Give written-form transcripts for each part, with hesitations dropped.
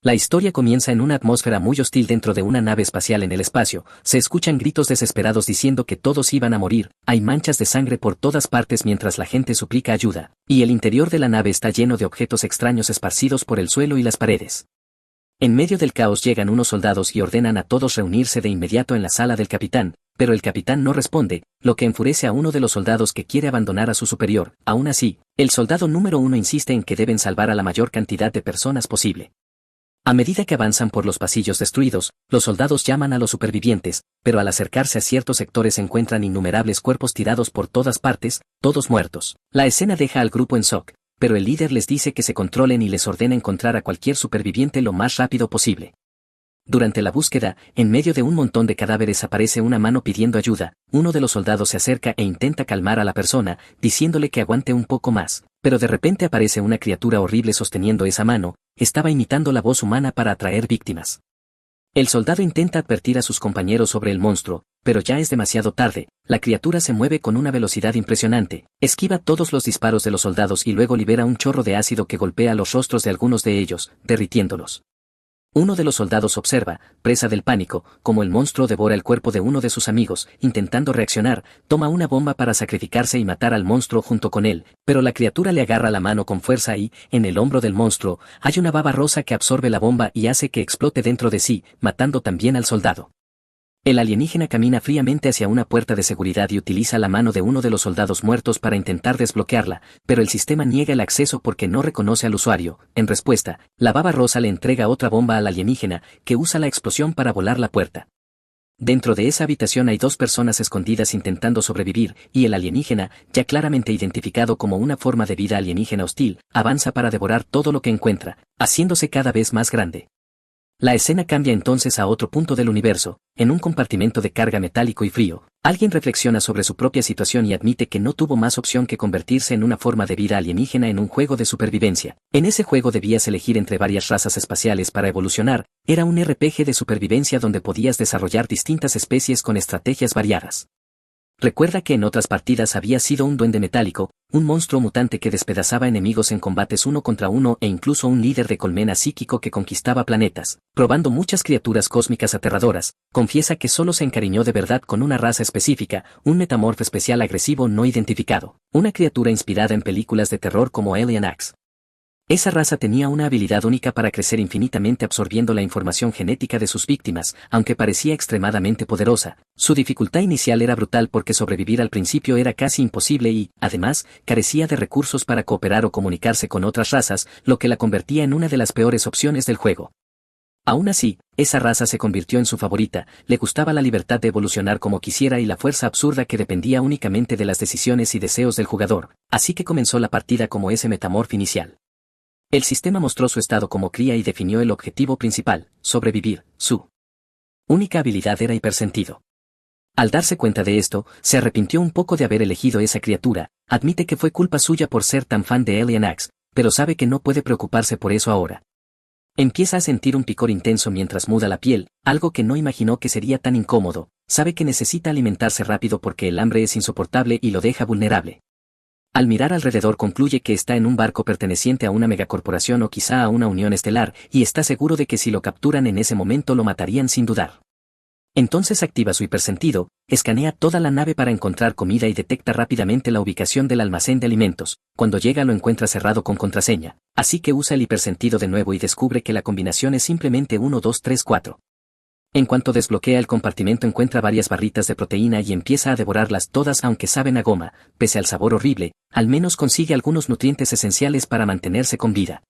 La historia comienza en una atmósfera muy hostil dentro de una nave espacial en el espacio, se escuchan gritos desesperados diciendo que todos iban a morir, hay manchas de sangre por todas partes mientras la gente suplica ayuda, y el interior de la nave está lleno de objetos extraños esparcidos por el suelo y las paredes. En medio del caos llegan unos soldados y ordenan a todos reunirse de inmediato en la sala del capitán, pero el capitán no responde, lo que enfurece a uno de los soldados que quiere abandonar a su superior. Aún así, el soldado número 1 insiste en que deben salvar a la mayor cantidad de personas posible. A medida que avanzan por los pasillos destruidos, los soldados llaman a los supervivientes, pero al acercarse a ciertos sectores encuentran innumerables cuerpos tirados por todas partes, todos muertos. La escena deja al grupo en shock, pero el líder les dice que se controlen y les ordena encontrar a cualquier superviviente lo más rápido posible. Durante la búsqueda, en medio de un montón de cadáveres aparece una mano pidiendo ayuda, uno de los soldados se acerca e intenta calmar a la persona, diciéndole que aguante un poco más, pero de repente aparece una criatura horrible sosteniendo esa mano, estaba imitando la voz humana para atraer víctimas. El soldado intenta advertir a sus compañeros sobre el monstruo, pero ya es demasiado tarde, la criatura se mueve con una velocidad impresionante, esquiva todos los disparos de los soldados y luego libera un chorro de ácido que golpea los rostros de algunos de ellos, derritiéndolos. Uno de los soldados observa, presa del pánico, como el monstruo devora el cuerpo de uno de sus amigos, intentando reaccionar, toma una bomba para sacrificarse y matar al monstruo junto con él, pero la criatura le agarra la mano con fuerza y, en el hombro del monstruo, hay una baba rosa que absorbe la bomba y hace que explote dentro de sí, matando también al soldado. El alienígena camina fríamente hacia una puerta de seguridad y utiliza la mano de uno de los soldados muertos para intentar desbloquearla, pero el sistema niega el acceso porque no reconoce al usuario. En respuesta, la baba rosa le entrega otra bomba al alienígena, que usa la explosión para volar la puerta. Dentro de esa habitación hay dos personas escondidas intentando sobrevivir, y el alienígena, ya claramente identificado como una forma de vida alienígena hostil, avanza para devorar todo lo que encuentra, haciéndose cada vez más grande. La escena cambia entonces a otro punto del universo, en un compartimento de carga metálico y frío. Alguien reflexiona sobre su propia situación y admite que no tuvo más opción que convertirse en una forma de vida alienígena en un juego de supervivencia. En ese juego debías elegir entre varias razas espaciales para evolucionar, era un RPG de supervivencia donde podías desarrollar distintas especies con estrategias variadas. Recuerda que en otras partidas había sido un duende metálico, un monstruo mutante que despedazaba enemigos en combates 1 contra 1 e incluso un líder de colmena psíquico que conquistaba planetas, probando muchas criaturas cósmicas aterradoras. Confiesa que solo se encariñó de verdad con una raza específica, un metamorfo especial agresivo no identificado, una criatura inspirada en películas de terror como Alien X. Esa raza tenía una habilidad única para crecer infinitamente absorbiendo la información genética de sus víctimas, aunque parecía extremadamente poderosa. Su dificultad inicial era brutal porque sobrevivir al principio era casi imposible y, además, carecía de recursos para cooperar o comunicarse con otras razas, lo que la convertía en una de las peores opciones del juego. Aún así, esa raza se convirtió en su favorita, le gustaba la libertad de evolucionar como quisiera y la fuerza absurda que dependía únicamente de las decisiones y deseos del jugador, así que comenzó la partida como ese metamorfo inicial. El sistema mostró su estado como cría y definió el objetivo principal, sobrevivir. Su única habilidad era hipersentido. Al darse cuenta de esto, se arrepintió un poco de haber elegido esa criatura, admite que fue culpa suya por ser tan fan de Alien X, pero sabe que no puede preocuparse por eso ahora. Empieza a sentir un picor intenso mientras muda la piel, algo que no imaginó que sería tan incómodo, sabe que necesita alimentarse rápido porque el hambre es insoportable y lo deja vulnerable. Al mirar alrededor concluye que está en un barco perteneciente a una megacorporación o quizá a una unión estelar, y está seguro de que si lo capturan en ese momento lo matarían sin dudar. Entonces activa su hipersentido, escanea toda la nave para encontrar comida y detecta rápidamente la ubicación del almacén de alimentos. Cuando llega lo encuentra cerrado con contraseña, así que usa el hipersentido de nuevo y descubre que la combinación es simplemente 1 2 3 4. En cuanto desbloquea el compartimento encuentra varias barritas de proteína y empieza a devorarlas todas aunque saben a goma, pese al sabor horrible, al menos consigue algunos nutrientes esenciales para mantenerse con vida.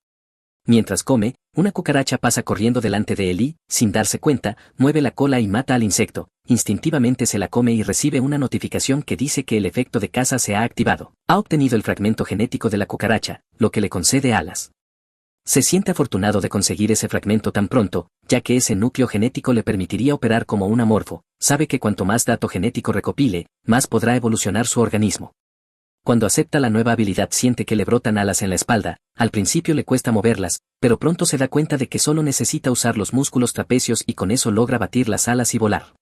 Mientras come, una cucaracha pasa corriendo delante de él y, sin darse cuenta, mueve la cola y mata al insecto, instintivamente se la come y recibe una notificación que dice que el efecto de caza se ha activado. Ha obtenido el fragmento genético de la cucaracha, lo que le concede alas. Se siente afortunado de conseguir ese fragmento tan pronto, ya que ese núcleo genético le permitiría operar como un amorfo. Sabe que cuanto más dato genético recopile, más podrá evolucionar su organismo. Cuando acepta la nueva habilidad siente que le brotan alas en la espalda, al principio le cuesta moverlas, pero pronto se da cuenta de que solo necesita usar los músculos trapecios y con eso logra batir las alas y volar.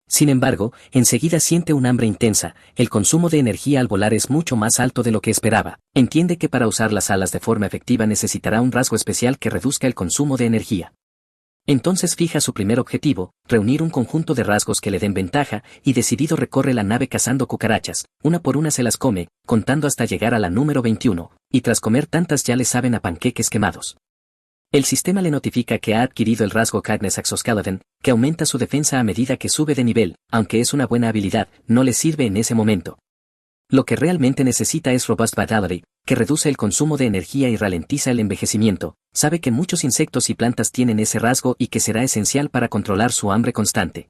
Sin embargo, enseguida siente un hambre intensa, el consumo de energía al volar es mucho más alto de lo que esperaba. Entiende que para usar las alas de forma efectiva necesitará un rasgo especial que reduzca el consumo de energía. Entonces fija su primer objetivo, reunir un conjunto de rasgos que le den ventaja, y decidido recorre la nave cazando cucarachas, una por una se las come, contando hasta llegar a la número 21, y tras comer tantas ya le saben a panqueques quemados. El sistema le notifica que ha adquirido el rasgo Cadnes Exoskeleton, que aumenta su defensa a medida que sube de nivel, aunque es una buena habilidad, no le sirve en ese momento. Lo que realmente necesita es Robust Vitality, que reduce el consumo de energía y ralentiza el envejecimiento. Sabe que muchos insectos y plantas tienen ese rasgo y que será esencial para controlar su hambre constante.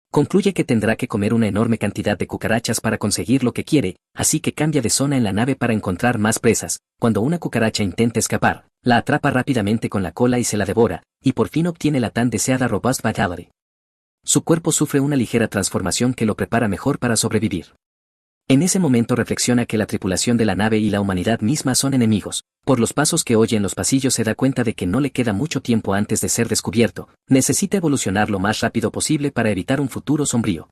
Concluye que tendrá que comer una enorme cantidad de cucarachas para conseguir lo que quiere, así que cambia de zona en la nave para encontrar más presas. Cuando una cucaracha intenta escapar, la atrapa rápidamente con la cola y se la devora, y por fin obtiene la tan deseada Robust Vitality. Su cuerpo sufre una ligera transformación que lo prepara mejor para sobrevivir. En ese momento reflexiona que la tripulación de la nave y la humanidad misma son enemigos. Por los pasos que oye en los pasillos se da cuenta de que no le queda mucho tiempo antes de ser descubierto. Necesita evolucionar lo más rápido posible para evitar un futuro sombrío.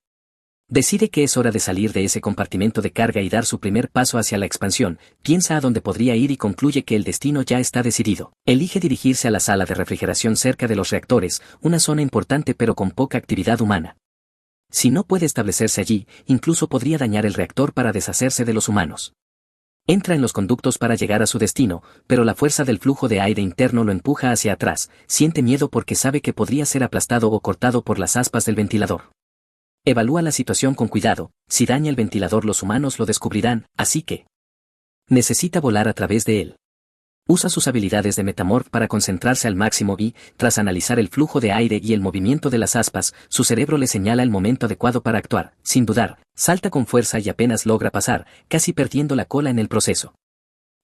Decide que es hora de salir de ese compartimento de carga y dar su primer paso hacia la expansión. Piensa a dónde podría ir y concluye que el destino ya está decidido. Elige dirigirse a la sala de refrigeración cerca de los reactores, una zona importante pero con poca actividad humana. Si no puede establecerse allí, incluso podría dañar el reactor para deshacerse de los humanos. Entra en los conductos para llegar a su destino, pero la fuerza del flujo de aire interno lo empuja hacia atrás, siente miedo porque sabe que podría ser aplastado o cortado por las aspas del ventilador. Evalúa la situación con cuidado, si daña el ventilador los humanos lo descubrirán, así que necesita volar a través de él. Usa sus habilidades de Metamorph para concentrarse al máximo y, tras analizar el flujo de aire y el movimiento de las aspas, su cerebro le señala el momento adecuado para actuar. Sin dudar, salta con fuerza y apenas logra pasar, casi perdiendo la cola en el proceso.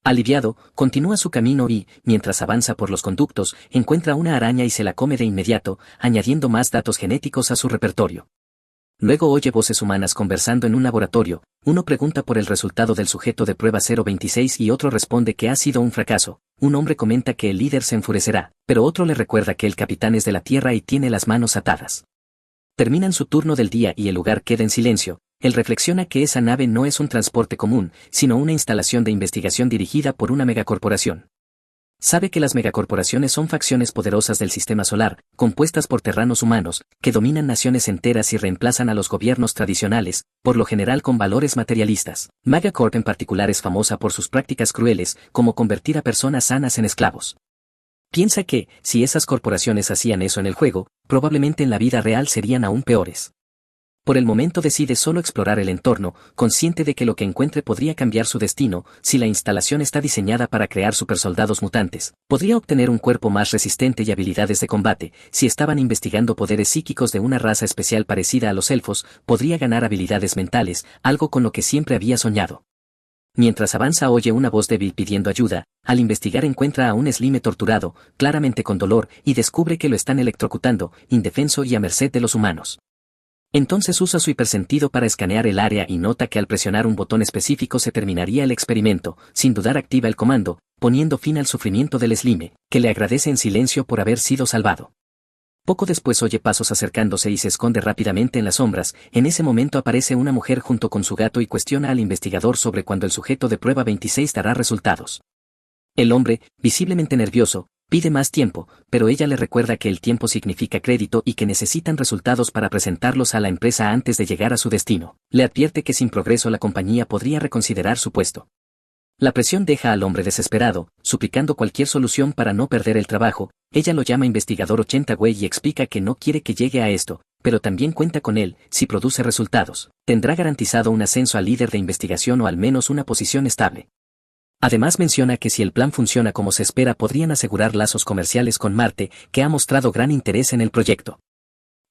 Aliviado, continúa su camino y, mientras avanza por los conductos, encuentra una araña y se la come de inmediato, añadiendo más datos genéticos a su repertorio. Luego oye voces humanas conversando en un laboratorio, uno pregunta por el resultado del sujeto de prueba 026 y otro responde que ha sido un fracaso, un hombre comenta que el líder se enfurecerá, pero otro le recuerda que el capitán es de la Tierra y tiene las manos atadas. Terminan su turno del día y el lugar queda en silencio, él reflexiona que esa nave no es un transporte común, sino una instalación de investigación dirigida por una megacorporación. Sabe que las megacorporaciones son facciones poderosas del sistema solar, compuestas por terranos humanos, que dominan naciones enteras y reemplazan a los gobiernos tradicionales, por lo general con valores materialistas. Megacorp en particular es famosa por sus prácticas crueles, como convertir a personas sanas en esclavos. Piensa que, si esas corporaciones hacían eso en el juego, probablemente en la vida real serían aún peores. Por el momento decide solo explorar el entorno, consciente de que lo que encuentre podría cambiar su destino. Si la instalación está diseñada para crear supersoldados mutantes, podría obtener un cuerpo más resistente y habilidades de combate. Si estaban investigando poderes psíquicos de una raza especial parecida a los elfos, podría ganar habilidades mentales, algo con lo que siempre había soñado. Mientras avanza oye una voz débil pidiendo ayuda, al investigar encuentra a un Slime torturado, claramente con dolor, y descubre que lo están electrocutando, indefenso y a merced de los humanos. Entonces usa su hipersentido para escanear el área y nota que al presionar un botón específico se terminaría el experimento. Sin dudar activa el comando, poniendo fin al sufrimiento del Slime, que le agradece en silencio por haber sido salvado. Poco después oye pasos acercándose y se esconde rápidamente en las sombras. En ese momento aparece una mujer junto con su gato y cuestiona al investigador sobre cuándo el sujeto de prueba 26 dará resultados. El hombre, visiblemente nervioso, pide más tiempo, pero ella le recuerda que el tiempo significa crédito y que necesitan resultados para presentarlos a la empresa antes de llegar a su destino. Le advierte que sin progreso la compañía podría reconsiderar su puesto. La presión deja al hombre desesperado, suplicando cualquier solución para no perder el trabajo. Ella lo llama investigador 80 güey y explica que no quiere que llegue a esto, pero también cuenta con él. Si produce resultados, tendrá garantizado un ascenso a líder de investigación o al menos una posición estable. Además menciona que si el plan funciona como se espera podrían asegurar lazos comerciales con Marte, que ha mostrado gran interés en el proyecto.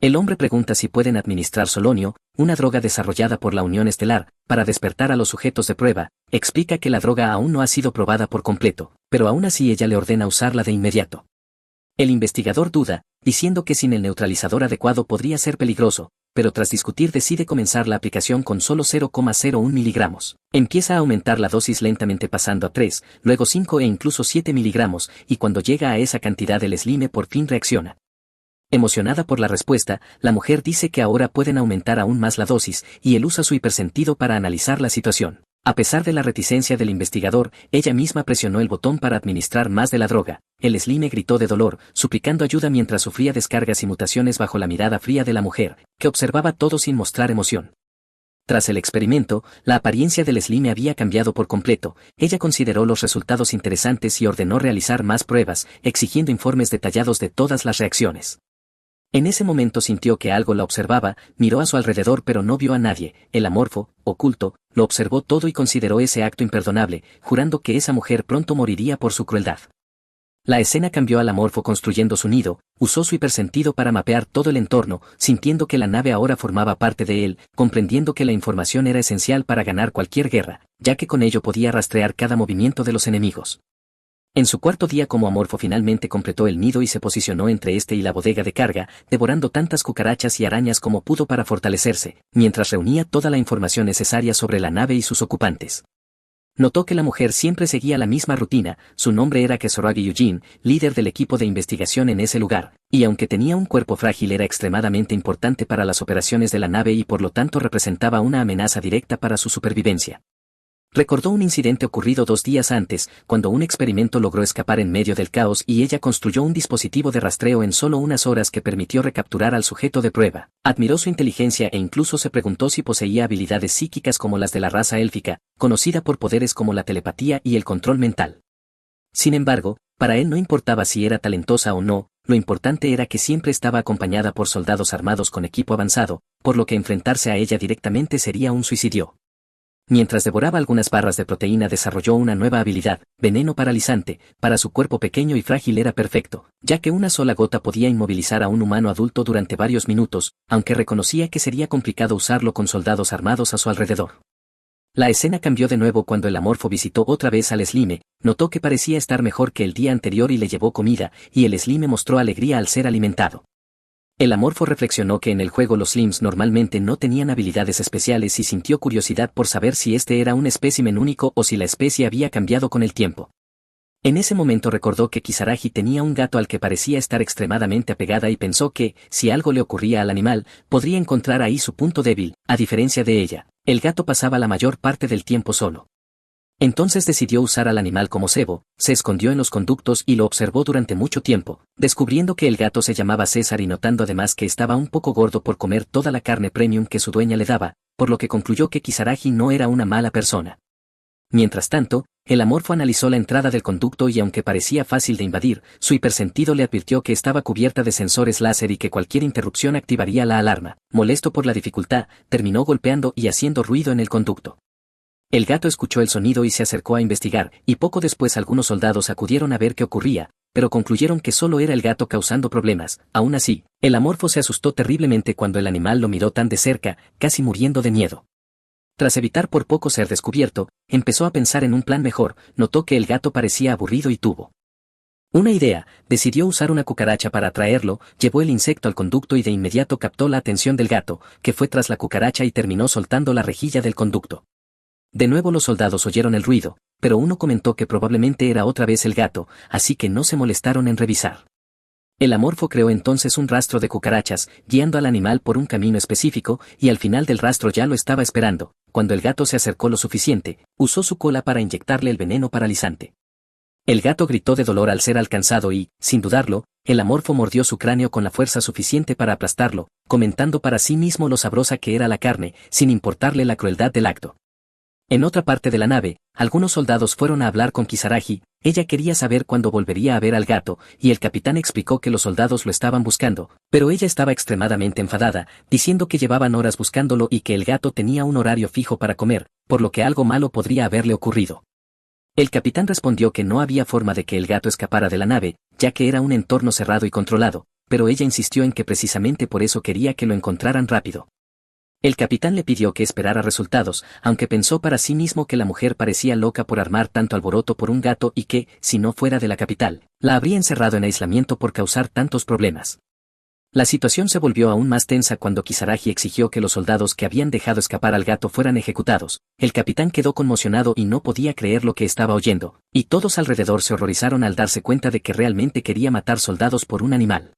El hombre pregunta si pueden administrar solonio, una droga desarrollada por la Unión Estelar, para despertar a los sujetos de prueba. Explica que la droga aún no ha sido probada por completo, pero aún así ella le ordena usarla de inmediato. El investigador duda, diciendo que sin el neutralizador adecuado podría ser peligroso, pero tras discutir decide comenzar la aplicación con solo 0,01 miligramos. Empieza a aumentar la dosis lentamente pasando a 3, luego 5 e incluso 7 miligramos, y cuando llega a esa cantidad el Slime por fin reacciona. Emocionada por la respuesta, la mujer dice que ahora pueden aumentar aún más la dosis, y él usa su hipersentido para analizar la situación. A pesar de la reticencia del investigador, ella misma presionó el botón para administrar más de la droga. El Slime gritó de dolor, suplicando ayuda mientras sufría descargas y mutaciones bajo la mirada fría de la mujer, que observaba todo sin mostrar emoción. Tras el experimento, la apariencia del Slime había cambiado por completo. Ella consideró los resultados interesantes y ordenó realizar más pruebas, exigiendo informes detallados de todas las reacciones. En ese momento sintió que algo la observaba, miró a su alrededor pero no vio a nadie. El amorfo, oculto, lo observó todo y consideró ese acto imperdonable, jurando que esa mujer pronto moriría por su crueldad. La escena cambió al amorfo construyendo su nido, usó su hipersentido para mapear todo el entorno, sintiendo que la nave ahora formaba parte de él, comprendiendo que la información era esencial para ganar cualquier guerra, ya que con ello podía rastrear cada movimiento de los enemigos. En su cuarto día como amorfo finalmente completó el nido y se posicionó entre este y la bodega de carga, devorando tantas cucarachas y arañas como pudo para fortalecerse, mientras reunía toda la información necesaria sobre la nave y sus ocupantes. Notó que la mujer siempre seguía la misma rutina, su nombre era Kesoragi Eugene, líder del equipo de investigación en ese lugar, y aunque tenía un cuerpo frágil era extremadamente importante para las operaciones de la nave y por lo tanto representaba una amenaza directa para su supervivencia. Recordó un incidente ocurrido 2 días antes, cuando un experimento logró escapar en medio del caos y ella construyó un dispositivo de rastreo en solo unas horas que permitió recapturar al sujeto de prueba. Admiró su inteligencia e incluso se preguntó si poseía habilidades psíquicas como las de la raza élfica, conocida por poderes como la telepatía y el control mental. Sin embargo, para él no importaba si era talentosa o no, lo importante era que siempre estaba acompañada por soldados armados con equipo avanzado, por lo que enfrentarse a ella directamente sería un suicidio. Mientras devoraba algunas barras de proteína desarrolló una nueva habilidad, veneno paralizante, para su cuerpo pequeño y frágil era perfecto, ya que una sola gota podía inmovilizar a un humano adulto durante varios minutos, aunque reconocía que sería complicado usarlo con soldados armados a su alrededor. La escena cambió de nuevo cuando el amorfo visitó otra vez al Slime, notó que parecía estar mejor que el día anterior y le llevó comida, y el Slime mostró alegría al ser alimentado. El amorfo reflexionó que en el juego los Slims normalmente no tenían habilidades especiales y sintió curiosidad por saber si este era un espécimen único o si la especie había cambiado con el tiempo. En ese momento recordó que Kisaragi tenía un gato al que parecía estar extremadamente apegada y pensó que, si algo le ocurría al animal, podría encontrar ahí su punto débil. A diferencia de ella, el gato pasaba la mayor parte del tiempo solo. Entonces decidió usar al animal como cebo, se escondió en los conductos y lo observó durante mucho tiempo, descubriendo que el gato se llamaba César y notando además que estaba un poco gordo por comer toda la carne premium que su dueña le daba, por lo que concluyó que Kisaragi no era una mala persona. Mientras tanto, el amorfo analizó la entrada del conducto y aunque parecía fácil de invadir, su hipersentido le advirtió que estaba cubierta de sensores láser y que cualquier interrupción activaría la alarma. Molesto por la dificultad, terminó golpeando y haciendo ruido en el conducto. El gato escuchó el sonido y se acercó a investigar, y poco después algunos soldados acudieron a ver qué ocurría, pero concluyeron que solo era el gato causando problemas. Aún así, el amorfo se asustó terriblemente cuando el animal lo miró tan de cerca, casi muriendo de miedo. Tras evitar por poco ser descubierto, empezó a pensar en un plan mejor, notó que el gato parecía aburrido y tuvo una idea, decidió usar una cucaracha para atraerlo, llevó el insecto al conducto y de inmediato captó la atención del gato, que fue tras la cucaracha y terminó soltando la rejilla del conducto. De nuevo los soldados oyeron el ruido, pero uno comentó que probablemente era otra vez el gato, así que no se molestaron en revisar. El amorfo creó entonces un rastro de cucarachas, guiando al animal por un camino específico, y al final del rastro ya lo estaba esperando. Cuando el gato se acercó lo suficiente, usó su cola para inyectarle el veneno paralizante. El gato gritó de dolor al ser alcanzado y, sin dudarlo, el amorfo mordió su cráneo con la fuerza suficiente para aplastarlo, comentando para sí mismo lo sabrosa que era la carne, sin importarle la crueldad del acto. En otra parte de la nave, algunos soldados fueron a hablar con Kisaragi, ella quería saber cuándo volvería a ver al gato, y el capitán explicó que los soldados lo estaban buscando, pero ella estaba extremadamente enfadada, diciendo que llevaban horas buscándolo y que el gato tenía un horario fijo para comer, por lo que algo malo podría haberle ocurrido. El capitán respondió que no había forma de que el gato escapara de la nave, ya que era un entorno cerrado y controlado, pero ella insistió en que precisamente por eso quería que lo encontraran rápido. El capitán le pidió que esperara resultados, aunque pensó para sí mismo que la mujer parecía loca por armar tanto alboroto por un gato y que, si no fuera de la capital, la habría encerrado en aislamiento por causar tantos problemas. La situación se volvió aún más tensa cuando Kisaragi exigió que los soldados que habían dejado escapar al gato fueran ejecutados. El capitán quedó conmocionado y no podía creer lo que estaba oyendo, y todos alrededor se horrorizaron al darse cuenta de que realmente quería matar soldados por un animal.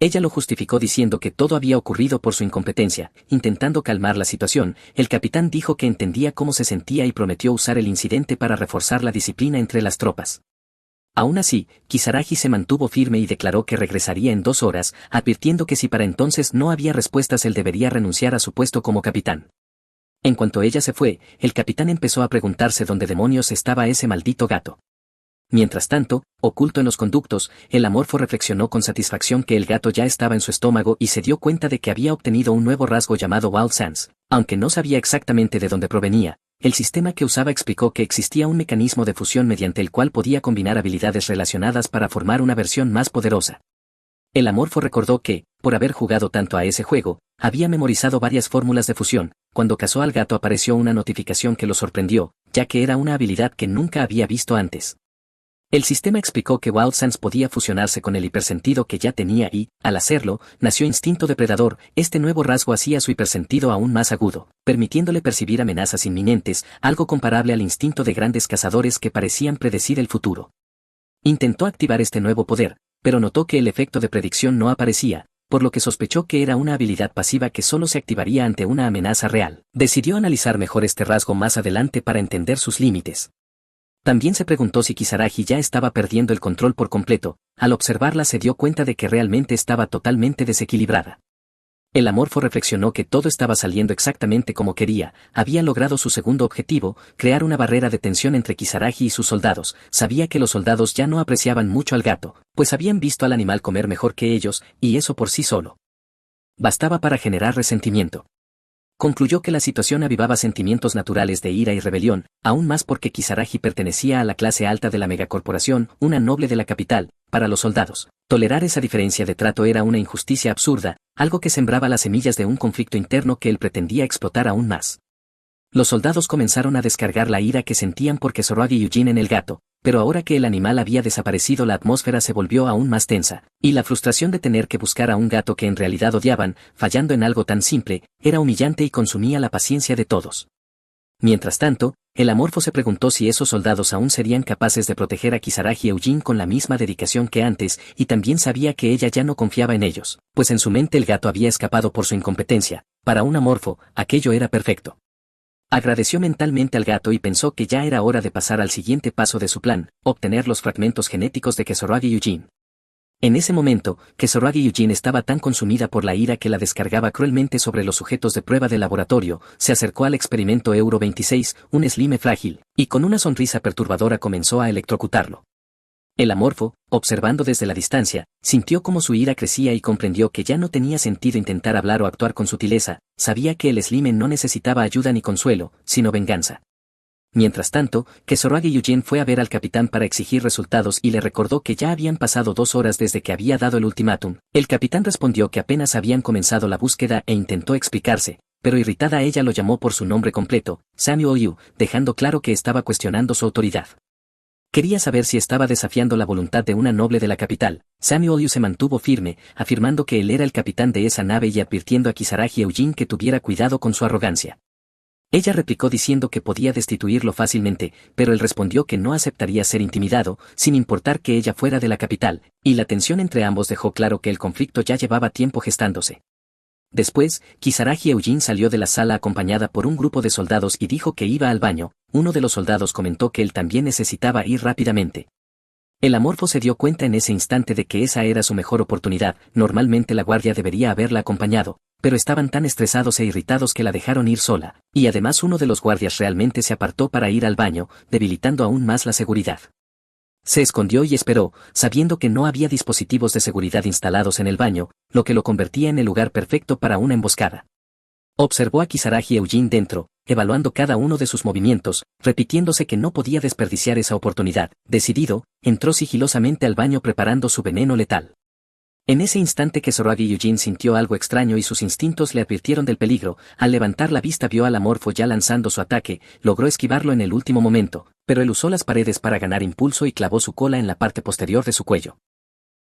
Ella lo justificó diciendo que todo había ocurrido por su incompetencia. Intentando calmar la situación, el capitán dijo que entendía cómo se sentía y prometió usar el incidente para reforzar la disciplina entre las tropas. Aún así, Kisaragi se mantuvo firme y declaró que regresaría en 2 horas, advirtiendo que si para entonces no había respuestas él debería renunciar a su puesto como capitán. En cuanto ella se fue, el capitán empezó a preguntarse dónde demonios estaba ese maldito gato. Mientras tanto, oculto en los conductos, el Amorfo reflexionó con satisfacción que el gato ya estaba en su estómago y se dio cuenta de que había obtenido un nuevo rasgo llamado Wild Sense. Aunque no sabía exactamente de dónde provenía, el sistema que usaba explicó que existía un mecanismo de fusión mediante el cual podía combinar habilidades relacionadas para formar una versión más poderosa. El Amorfo recordó que, por haber jugado tanto a ese juego, había memorizado varias fórmulas de fusión. Cuando cazó al gato apareció una notificación que lo sorprendió, ya que era una habilidad que nunca había visto antes. El sistema explicó que Wild Sense podía fusionarse con el hipersentido que ya tenía y, al hacerlo, nació instinto depredador. Este nuevo rasgo hacía su hipersentido aún más agudo, permitiéndole percibir amenazas inminentes, algo comparable al instinto de grandes cazadores que parecían predecir el futuro. Intentó activar este nuevo poder, pero notó que el efecto de predicción no aparecía, por lo que sospechó que era una habilidad pasiva que solo se activaría ante una amenaza real. Decidió analizar mejor este rasgo más adelante para entender sus límites. También se preguntó si Kisaragi ya estaba perdiendo el control por completo. Al observarla se dio cuenta de que realmente estaba totalmente desequilibrada. El Amorfo reflexionó que todo estaba saliendo exactamente como quería. Había logrado su segundo objetivo, crear una barrera de tensión entre Kisaragi y sus soldados. Sabía que los soldados ya no apreciaban mucho al gato, pues habían visto al animal comer mejor que ellos, y eso por sí solo bastaba para generar resentimiento. Concluyó que la situación avivaba sentimientos naturales de ira y rebelión, aún más porque Kisaragi pertenecía a la clase alta de la megacorporación, una noble de la capital. Para los soldados, tolerar esa diferencia de trato era una injusticia absurda, algo que sembraba las semillas de un conflicto interno que él pretendía explotar aún más. Los soldados comenzaron a descargar la ira que sentían por Kisaragi y Eugene en el gato, pero ahora que el animal había desaparecido la atmósfera se volvió aún más tensa, y la frustración de tener que buscar a un gato que en realidad odiaban, fallando en algo tan simple, era humillante y consumía la paciencia de todos. Mientras tanto, el Amorfo se preguntó si esos soldados aún serían capaces de proteger a Kisaragi y Eugene con la misma dedicación que antes, y también sabía que ella ya no confiaba en ellos, pues en su mente el gato había escapado por su incompetencia. Para un Amorfo, aquello era perfecto. Agradeció mentalmente al gato y pensó que ya era hora de pasar al siguiente paso de su plan, obtener los fragmentos genéticos de Kisaragi y Eugene. En ese momento, Kisaragi y Eugene estaba tan consumida por la ira que la descargaba cruelmente sobre los sujetos de prueba del laboratorio. Se acercó al experimento Euro 26, un slime frágil, y con una sonrisa perturbadora comenzó a electrocutarlo. El Amorfo, observando desde la distancia, sintió cómo su ira crecía y comprendió que ya no tenía sentido intentar hablar o actuar con sutileza. Sabía que el slime no necesitaba ayuda ni consuelo, sino venganza. Mientras tanto, Kisaragi y Eugene fue a ver al capitán para exigir resultados y le recordó que ya habían pasado 2 horas desde que había dado el ultimátum. El capitán respondió que apenas habían comenzado la búsqueda e intentó explicarse, pero irritada ella lo llamó por su nombre completo, Samuel Yu, dejando claro que estaba cuestionando su autoridad. Quería saber si estaba desafiando la voluntad de una noble de la capital. Samuel Yu se mantuvo firme, afirmando que él era el capitán de esa nave y advirtiendo a Kisaragi y Eugene que tuviera cuidado con su arrogancia. Ella replicó diciendo que podía destituirlo fácilmente, pero él respondió que no aceptaría ser intimidado, sin importar que ella fuera de la capital, y la tensión entre ambos dejó claro que el conflicto ya llevaba tiempo gestándose. Después, Kisaragi y Eugene salió de la sala acompañada por un grupo de soldados y dijo que iba al baño. Uno de los soldados comentó que él también necesitaba ir rápidamente. El Amorfo se dio cuenta en ese instante de que esa era su mejor oportunidad. Normalmente la guardia debería haberla acompañado, pero estaban tan estresados e irritados que la dejaron ir sola, y además uno de los guardias realmente se apartó para ir al baño, debilitando aún más la seguridad. Se escondió y esperó, sabiendo que no había dispositivos de seguridad instalados en el baño, lo que lo convertía en el lugar perfecto para una emboscada. Observó a Kisaragi y Eugene dentro, evaluando cada uno de sus movimientos, repitiéndose que no podía desperdiciar esa oportunidad. Decidido, entró sigilosamente al baño preparando su veneno letal. En ese instante Kisaragi y Eugene sintió algo extraño y sus instintos le advirtieron del peligro. Al levantar la vista vio al Amorfo ya lanzando su ataque, logró esquivarlo en el último momento, pero él usó las paredes para ganar impulso y clavó su cola en la parte posterior de su cuello.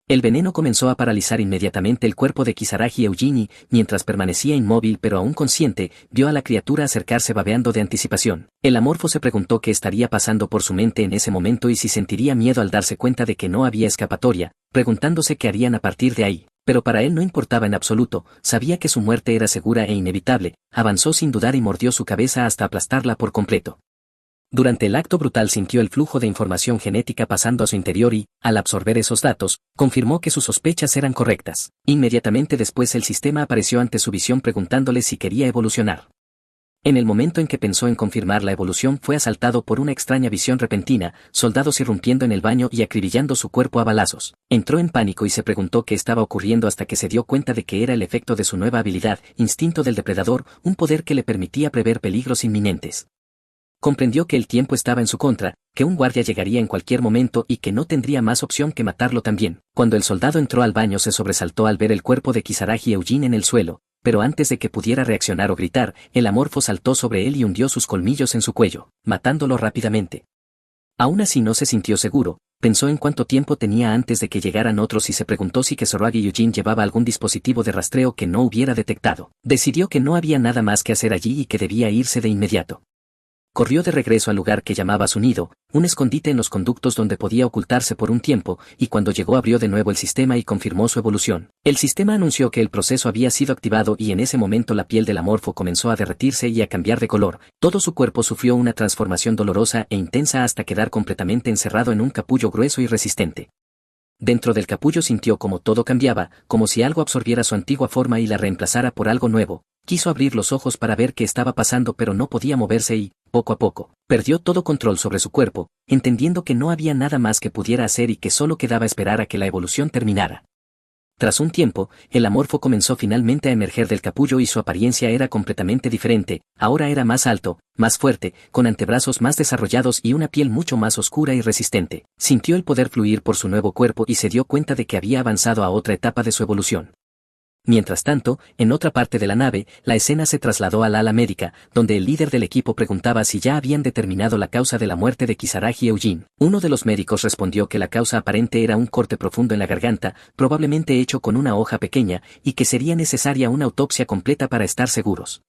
El veneno comenzó a paralizar inmediatamente el cuerpo de Kisaragi y Eugene y, mientras permanecía inmóvil pero aún consciente, vio a la criatura acercarse babeando de anticipación. El Amorfo se preguntó qué estaría pasando por su mente en ese momento y si sentiría miedo al darse cuenta de que no había escapatoria, preguntándose qué harían a partir de ahí. Pero para él no importaba en absoluto, sabía que su muerte era segura e inevitable, avanzó sin dudar y mordió su cabeza hasta aplastarla por completo. Durante el acto brutal sintió el flujo de información genética pasando a su interior y, al absorber esos datos, confirmó que sus sospechas eran correctas. Inmediatamente después el sistema apareció ante su visión preguntándole si quería evolucionar. En el momento en que pensó en confirmar la evolución fue asaltado por una extraña visión repentina, soldados irrumpiendo en el baño y acribillando su cuerpo a balazos. Entró en pánico y se preguntó qué estaba ocurriendo hasta que se dio cuenta de que era el efecto de su nueva habilidad, instinto del depredador, un poder que le permitía prever peligros inminentes. Comprendió que el tiempo estaba en su contra, que un guardia llegaría en cualquier momento y que no tendría más opción que matarlo también. Cuando el soldado entró al baño se sobresaltó al ver el cuerpo de Kisaragi Eugene en el suelo, pero antes de que pudiera reaccionar o gritar, el amorfo saltó sobre él y hundió sus colmillos en su cuello, matándolo rápidamente. Aún así no se sintió seguro, pensó en cuánto tiempo tenía antes de que llegaran otros y se preguntó si Kisaragi Eugene llevaba algún dispositivo de rastreo que no hubiera detectado. Decidió que no había nada más que hacer allí y que debía irse de inmediato. Corrió de regreso al lugar que llamaba su nido, un escondite en los conductos donde podía ocultarse por un tiempo, y cuando llegó abrió de nuevo el sistema y confirmó su evolución. El sistema anunció que el proceso había sido activado y en ese momento la piel del amorfo comenzó a derretirse y a cambiar de color. Todo su cuerpo sufrió una transformación dolorosa e intensa hasta quedar completamente encerrado en un capullo grueso y resistente. Dentro del capullo sintió como todo cambiaba, como si algo absorbiera su antigua forma y la reemplazara por algo nuevo. Quiso abrir los ojos para ver qué estaba pasando pero no podía moverse y, poco a poco, perdió todo control sobre su cuerpo, entendiendo que no había nada más que pudiera hacer y que solo quedaba esperar a que la evolución terminara. Tras un tiempo, el amorfo comenzó finalmente a emerger del capullo y su apariencia era completamente diferente, ahora era más alto, más fuerte, con antebrazos más desarrollados y una piel mucho más oscura y resistente. Sintió el poder fluir por su nuevo cuerpo y se dio cuenta de que había avanzado a otra etapa de su evolución. Mientras tanto, en otra parte de la nave, la escena se trasladó al ala médica, donde el líder del equipo preguntaba si ya habían determinado la causa de la muerte de Kisaragi Eugene. Uno de los médicos respondió que la causa aparente era un corte profundo en la garganta, probablemente hecho con una hoja pequeña, y que sería necesaria una autopsia completa para estar seguros.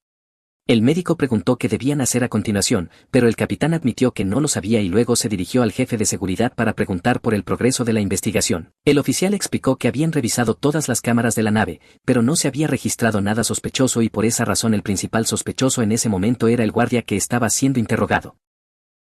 El médico preguntó qué debían hacer a continuación, pero el capitán admitió que no lo sabía y luego se dirigió al jefe de seguridad para preguntar por el progreso de la investigación. El oficial explicó que habían revisado todas las cámaras de la nave, pero no se había registrado nada sospechoso y por esa razón el principal sospechoso en ese momento era el guardia que estaba siendo interrogado.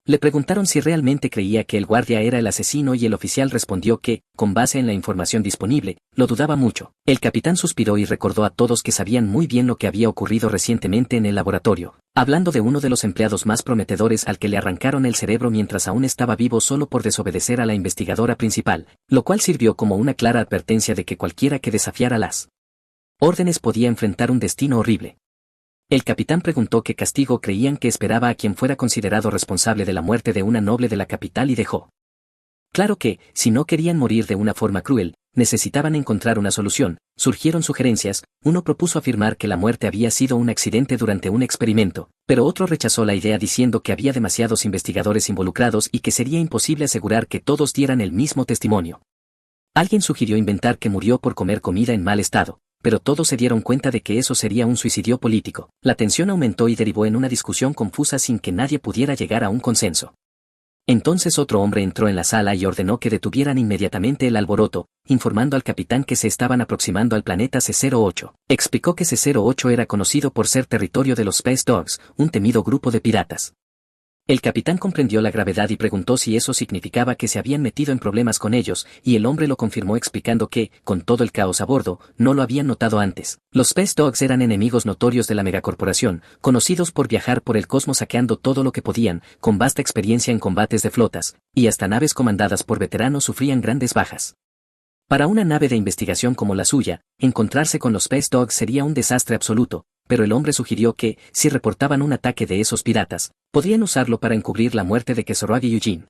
Le preguntaron si realmente creía que el guardia era el asesino y el oficial respondió que, con base en la información disponible, lo dudaba mucho. El capitán suspiró y recordó a todos que sabían muy bien lo que había ocurrido recientemente en el laboratorio, hablando de uno de los empleados más prometedores al que le arrancaron el cerebro mientras aún estaba vivo solo por desobedecer a la investigadora principal, lo cual sirvió como una clara advertencia de que cualquiera que desafiara las órdenes podía enfrentar un destino horrible. El capitán preguntó qué castigo creían que esperaba a quien fuera considerado responsable de la muerte de una noble de la capital y dejó claro que, si no querían morir de una forma cruel, necesitaban encontrar una solución. Surgieron sugerencias, uno propuso afirmar que la muerte había sido un accidente durante un experimento, pero otro rechazó la idea diciendo que había demasiados investigadores involucrados y que sería imposible asegurar que todos dieran el mismo testimonio. Alguien sugirió inventar que murió por comer comida en mal estado, pero todos se dieron cuenta de que eso sería un suicidio político. La tensión aumentó y derivó en una discusión confusa sin que nadie pudiera llegar a un consenso. Entonces otro hombre entró en la sala y ordenó que detuvieran inmediatamente el alboroto, informando al capitán que se estaban aproximando al planeta C-08. Explicó que C-08 era conocido por ser territorio de los Space Dogs, un temido grupo de piratas. El capitán comprendió la gravedad y preguntó si eso significaba que se habían metido en problemas con ellos, y el hombre lo confirmó explicando que, con todo el caos a bordo, no lo habían notado antes. Los Space Dogs eran enemigos notorios de la megacorporación, conocidos por viajar por el cosmos saqueando todo lo que podían, con vasta experiencia en combates de flotas, y hasta naves comandadas por veteranos sufrían grandes bajas. Para una nave de investigación como la suya, encontrarse con los Space Dogs sería un desastre absoluto, pero el hombre sugirió que, si reportaban un ataque de esos piratas, podrían usarlo para encubrir la muerte de Kisaragi Eugene.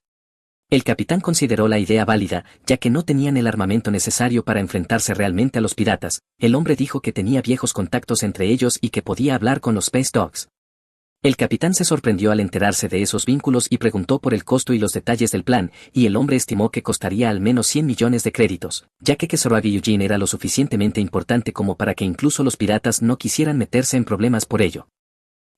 El capitán consideró la idea válida, ya que no tenían el armamento necesario para enfrentarse realmente a los piratas. El hombre dijo que tenía viejos contactos entre ellos y que podía hablar con los Space Dogs. El capitán se sorprendió al enterarse de esos vínculos y preguntó por el costo y los detalles del plan, y el hombre estimó que costaría al menos 100 millones de créditos, ya que Kisaragi Eugene era lo suficientemente importante como para que incluso los piratas no quisieran meterse en problemas por ello.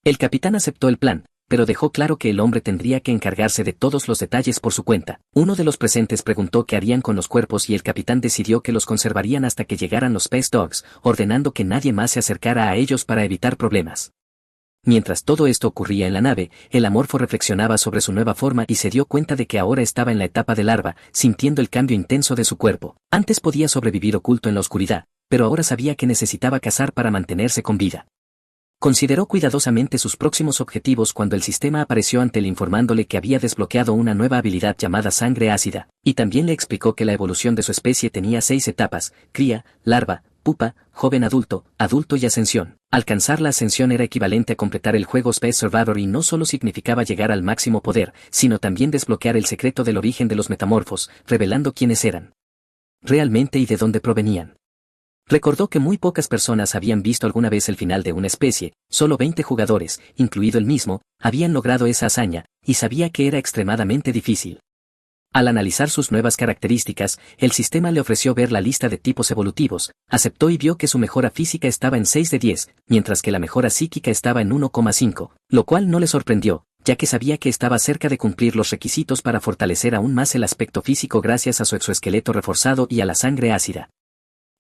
El capitán aceptó el plan, pero dejó claro que el hombre tendría que encargarse de todos los detalles por su cuenta. Uno de los presentes preguntó qué harían con los cuerpos y el capitán decidió que los conservarían hasta que llegaran los Space Dogs, ordenando que nadie más se acercara a ellos para evitar problemas. Mientras todo esto ocurría en la nave, el Amorfo reflexionaba sobre su nueva forma y se dio cuenta de que ahora estaba en la etapa de larva, sintiendo el cambio intenso de su cuerpo. Antes podía sobrevivir oculto en la oscuridad, pero ahora sabía que necesitaba cazar para mantenerse con vida. Consideró cuidadosamente sus próximos objetivos cuando el sistema apareció ante él informándole que había desbloqueado una nueva habilidad llamada sangre ácida, y también le explicó que la evolución de su especie tenía 6 etapas: cría, larva, pupa, joven adulto, adulto y ascensión. Alcanzar la ascensión era equivalente a completar el juego Space Survivor y no solo significaba llegar al máximo poder, sino también desbloquear el secreto del origen de los metamorfos, revelando quiénes eran realmente y de dónde provenían. Recordó que muy pocas personas habían visto alguna vez el final de una especie, solo 20 jugadores, incluido él mismo, habían logrado esa hazaña, y sabía que era extremadamente difícil. Al analizar sus nuevas características, el sistema le ofreció ver la lista de tipos evolutivos, aceptó y vio que su mejora física estaba en 6 de 10, mientras que la mejora psíquica estaba en 1,5, lo cual no le sorprendió, ya que sabía que estaba cerca de cumplir los requisitos para fortalecer aún más el aspecto físico gracias a su exoesqueleto reforzado y a la sangre ácida.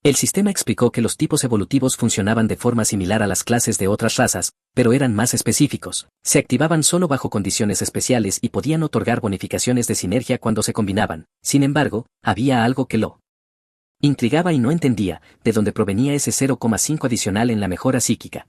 El sistema explicó que los tipos evolutivos funcionaban de forma similar a las clases de otras razas, pero eran más específicos. Se activaban solo bajo condiciones especiales y podían otorgar bonificaciones de sinergia cuando se combinaban. Sin embargo, había algo que lo intrigaba y no entendía, de dónde provenía ese 0,5 adicional en la mejora psíquica.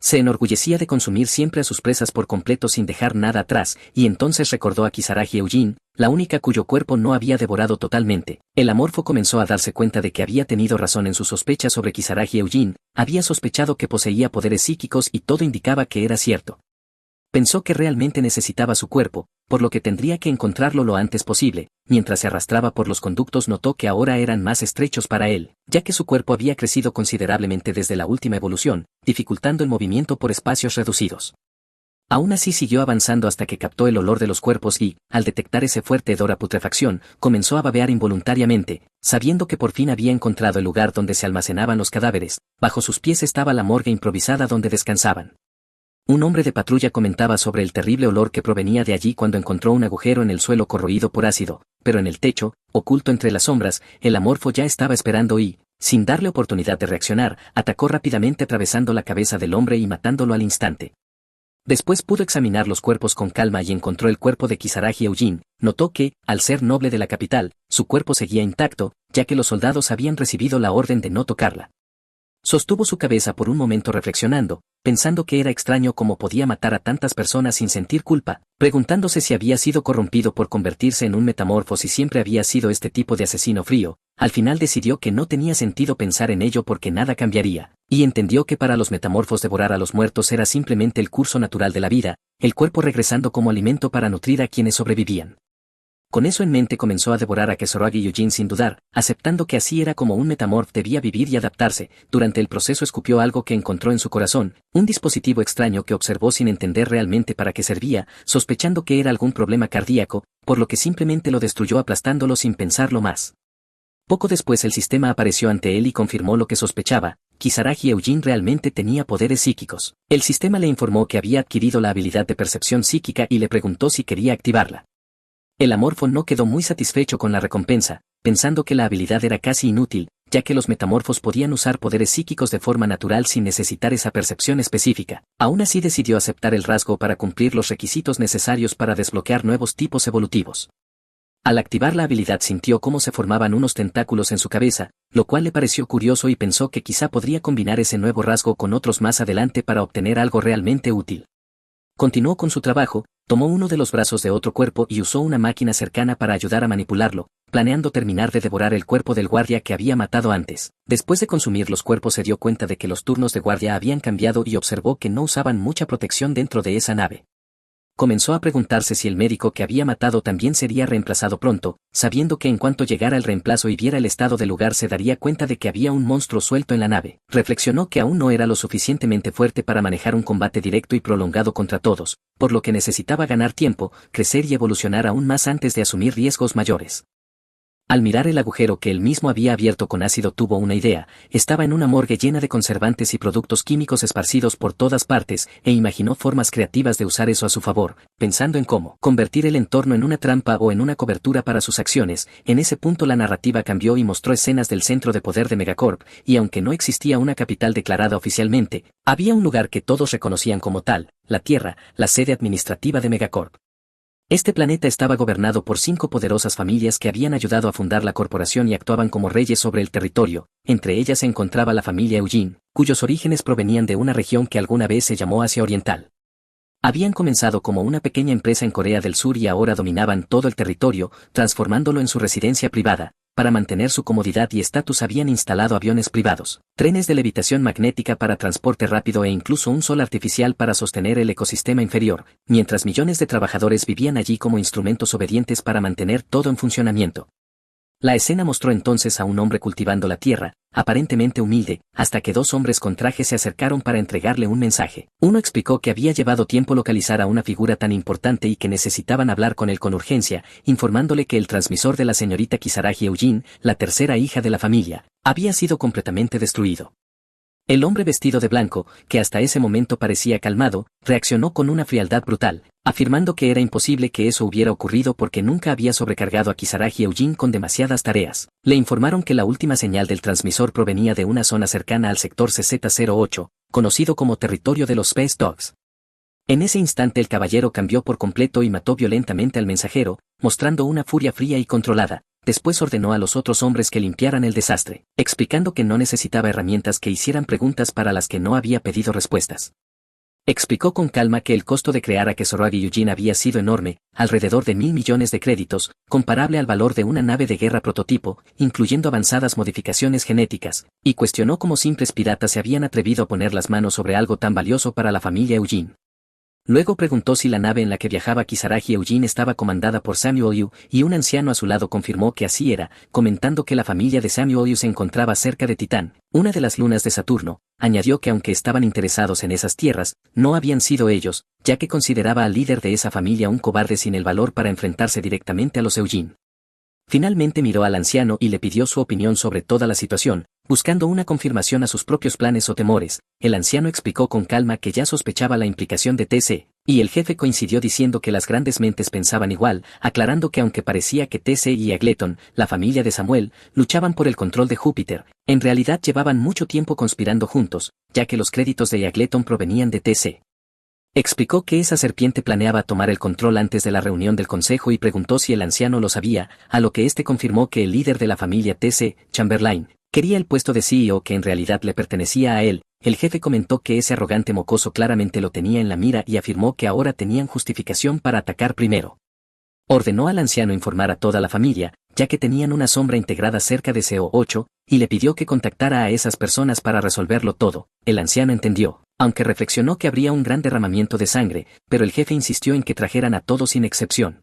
Se enorgullecía de consumir siempre a sus presas por completo sin dejar nada atrás, y entonces recordó a Kisaragi Eugene, la única cuyo cuerpo no había devorado totalmente. El Amorfo comenzó a darse cuenta de que había tenido razón en sus sospechas sobre Kisaragi Eugene, había sospechado que poseía poderes psíquicos y todo indicaba que era cierto. Pensó que realmente necesitaba su cuerpo, por lo que tendría que encontrarlo lo antes posible. Mientras se arrastraba por los conductos notó que ahora eran más estrechos para él, ya que su cuerpo había crecido considerablemente desde la última evolución, dificultando el movimiento por espacios reducidos. Aún así siguió avanzando hasta que captó el olor de los cuerpos y, al detectar ese fuerte hedor a putrefacción, comenzó a babear involuntariamente, sabiendo que por fin había encontrado el lugar donde se almacenaban los cadáveres. Bajo sus pies estaba la morgue improvisada donde descansaban. Un hombre de patrulla comentaba sobre el terrible olor que provenía de allí cuando encontró un agujero en el suelo corroído por ácido, pero en el techo, oculto entre las sombras, el Amorfo ya estaba esperando y, sin darle oportunidad de reaccionar, atacó rápidamente atravesando la cabeza del hombre y matándolo al instante. Después pudo examinar los cuerpos con calma y encontró el cuerpo de Kisaragi Eugene. Notó que, al ser noble de la capital, su cuerpo seguía intacto, ya que los soldados habían recibido la orden de no tocarla. Sostuvo su cabeza por un momento reflexionando, pensando que era extraño cómo podía matar a tantas personas sin sentir culpa, preguntándose si había sido corrompido por convertirse en un metamorfo si siempre había sido este tipo de asesino frío. Al final decidió que no tenía sentido pensar en ello porque nada cambiaría, y entendió que para los metamorfos devorar a los muertos era simplemente el curso natural de la vida, el cuerpo regresando como alimento para nutrir a quienes sobrevivían. Con eso en mente comenzó a devorar a Kisaragi Eugene sin dudar, aceptando que así era como un metamorfo debía vivir y adaptarse. Durante el proceso escupió algo que encontró en su corazón, un dispositivo extraño que observó sin entender realmente para qué servía, sospechando que era algún problema cardíaco, por lo que simplemente lo destruyó aplastándolo sin pensarlo más. Poco después el sistema apareció ante él y confirmó lo que sospechaba: Kisaragi Eugene realmente tenía poderes psíquicos. El sistema le informó que había adquirido la habilidad de percepción psíquica y le preguntó si quería activarla. El Amorfo no quedó muy satisfecho con la recompensa, pensando que la habilidad era casi inútil, ya que los metamorfos podían usar poderes psíquicos de forma natural sin necesitar esa percepción específica. Aún así decidió aceptar el rasgo para cumplir los requisitos necesarios para desbloquear nuevos tipos evolutivos. Al activar la habilidad sintió cómo se formaban unos tentáculos en su cabeza, lo cual le pareció curioso y pensó que quizá podría combinar ese nuevo rasgo con otros más adelante para obtener algo realmente útil. Continuó con su trabajo, tomó uno de los brazos de otro cuerpo y usó una máquina cercana para ayudar a manipularlo, planeando terminar de devorar el cuerpo del guardia que había matado antes. Después de consumir los cuerpos se dio cuenta de que los turnos de guardia habían cambiado y observó que no usaban mucha protección dentro de esa nave. Comenzó a preguntarse si el médico que había matado también sería reemplazado pronto, sabiendo que en cuanto llegara el reemplazo y viera el estado del lugar se daría cuenta de que había un monstruo suelto en la nave. Reflexionó que aún no era lo suficientemente fuerte para manejar un combate directo y prolongado contra todos, por lo que necesitaba ganar tiempo, crecer y evolucionar aún más antes de asumir riesgos mayores. Al mirar el agujero que él mismo había abierto con ácido tuvo una idea, estaba en una morgue llena de conservantes y productos químicos esparcidos por todas partes, e imaginó formas creativas de usar eso a su favor, pensando en cómo convertir el entorno en una trampa o en una cobertura para sus acciones. En ese punto la narrativa cambió y mostró escenas del centro de poder de Megacorp, y aunque no existía una capital declarada oficialmente, había un lugar que todos reconocían como tal, la Tierra, la sede administrativa de Megacorp. Este planeta estaba gobernado por 5 poderosas familias que habían ayudado a fundar la corporación y actuaban como reyes sobre el territorio. Entre ellas se encontraba la familia Eugene, cuyos orígenes provenían de una región que alguna vez se llamó Asia Oriental. Habían comenzado como una pequeña empresa en Corea del Sur y ahora dominaban todo el territorio, transformándolo en su residencia privada. Para mantener su comodidad y estatus habían instalado aviones privados, trenes de levitación magnética para transporte rápido e incluso un sol artificial para sostener el ecosistema inferior, mientras millones de trabajadores vivían allí como instrumentos obedientes para mantener todo en funcionamiento. La escena mostró entonces a un hombre cultivando la tierra, aparentemente humilde, hasta que 2 hombres con traje se acercaron para entregarle un mensaje. Uno explicó que había llevado tiempo localizar a una figura tan importante y que necesitaban hablar con él con urgencia, informándole que el transmisor de la señorita Kisaragi Eugene, la tercera hija de la familia, había sido completamente destruido. El hombre vestido de blanco, que hasta ese momento parecía calmado, reaccionó con una frialdad brutal, afirmando que era imposible que eso hubiera ocurrido porque nunca había sobrecargado a Kisaragi Eugene con demasiadas tareas. Le informaron que la última señal del transmisor provenía de una zona cercana al sector CZ-08, conocido como territorio de los Space Dogs. En ese instante el caballero cambió por completo y mató violentamente al mensajero, mostrando una furia fría y controlada. Después ordenó a los otros hombres que limpiaran el desastre, explicando que no necesitaba herramientas que hicieran preguntas para las que no había pedido respuestas. Explicó con calma que el costo de crear a Kisaragi Eugene había sido enorme, alrededor de 1.000 millones de créditos, comparable al valor de una nave de guerra prototipo, incluyendo avanzadas modificaciones genéticas, y cuestionó cómo simples piratas se habían atrevido a poner las manos sobre algo tan valioso para la familia Eugene. Luego preguntó si la nave en la que viajaba Kisaragi Eugene estaba comandada por Samuel Yu, y un anciano a su lado confirmó que así era, comentando que la familia de Samuel Yu se encontraba cerca de Titán, una de las lunas de Saturno. Añadió que aunque estaban interesados en esas tierras, no habían sido ellos, ya que consideraba al líder de esa familia un cobarde sin el valor para enfrentarse directamente a los Eugene. Finalmente miró al anciano y le pidió su opinión sobre toda la situación, buscando una confirmación a sus propios planes o temores. El anciano explicó con calma que ya sospechaba la implicación de TC, y el jefe coincidió diciendo que las grandes mentes pensaban igual, aclarando que aunque parecía que TC y Eagleton, la familia de Samuel, luchaban por el control de Júpiter, en realidad llevaban mucho tiempo conspirando juntos, ya que los créditos de Eagleton provenían de TC. Explicó que esa serpiente planeaba tomar el control antes de la reunión del consejo y preguntó si el anciano lo sabía, a lo que este confirmó que el líder de la familia TC, Chamberlain, quería el puesto de CEO que en realidad le pertenecía a él. El jefe comentó que ese arrogante mocoso claramente lo tenía en la mira y afirmó que ahora tenían justificación para atacar primero. Ordenó al anciano informar a toda la familia, ya que tenían una sombra integrada cerca de CO8, y le pidió que contactara a esas personas para resolverlo todo. El anciano entendió, aunque reflexionó que habría un gran derramamiento de sangre, pero el jefe insistió en que trajeran a todos sin excepción,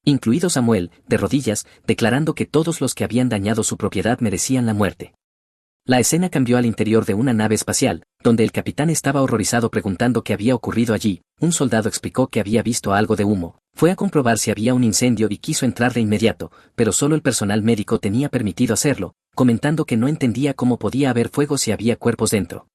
incluido Samuel, de rodillas, declarando que todos los que habían dañado su propiedad merecían la muerte. La escena cambió al interior de una nave espacial, donde el capitán estaba horrorizado preguntando qué había ocurrido allí. Un soldado explicó que había visto algo de humo, fue a comprobar si había un incendio y quiso entrar de inmediato, pero solo el personal médico tenía permitido hacerlo, comentando que no entendía cómo podía haber fuego si había cuerpos dentro.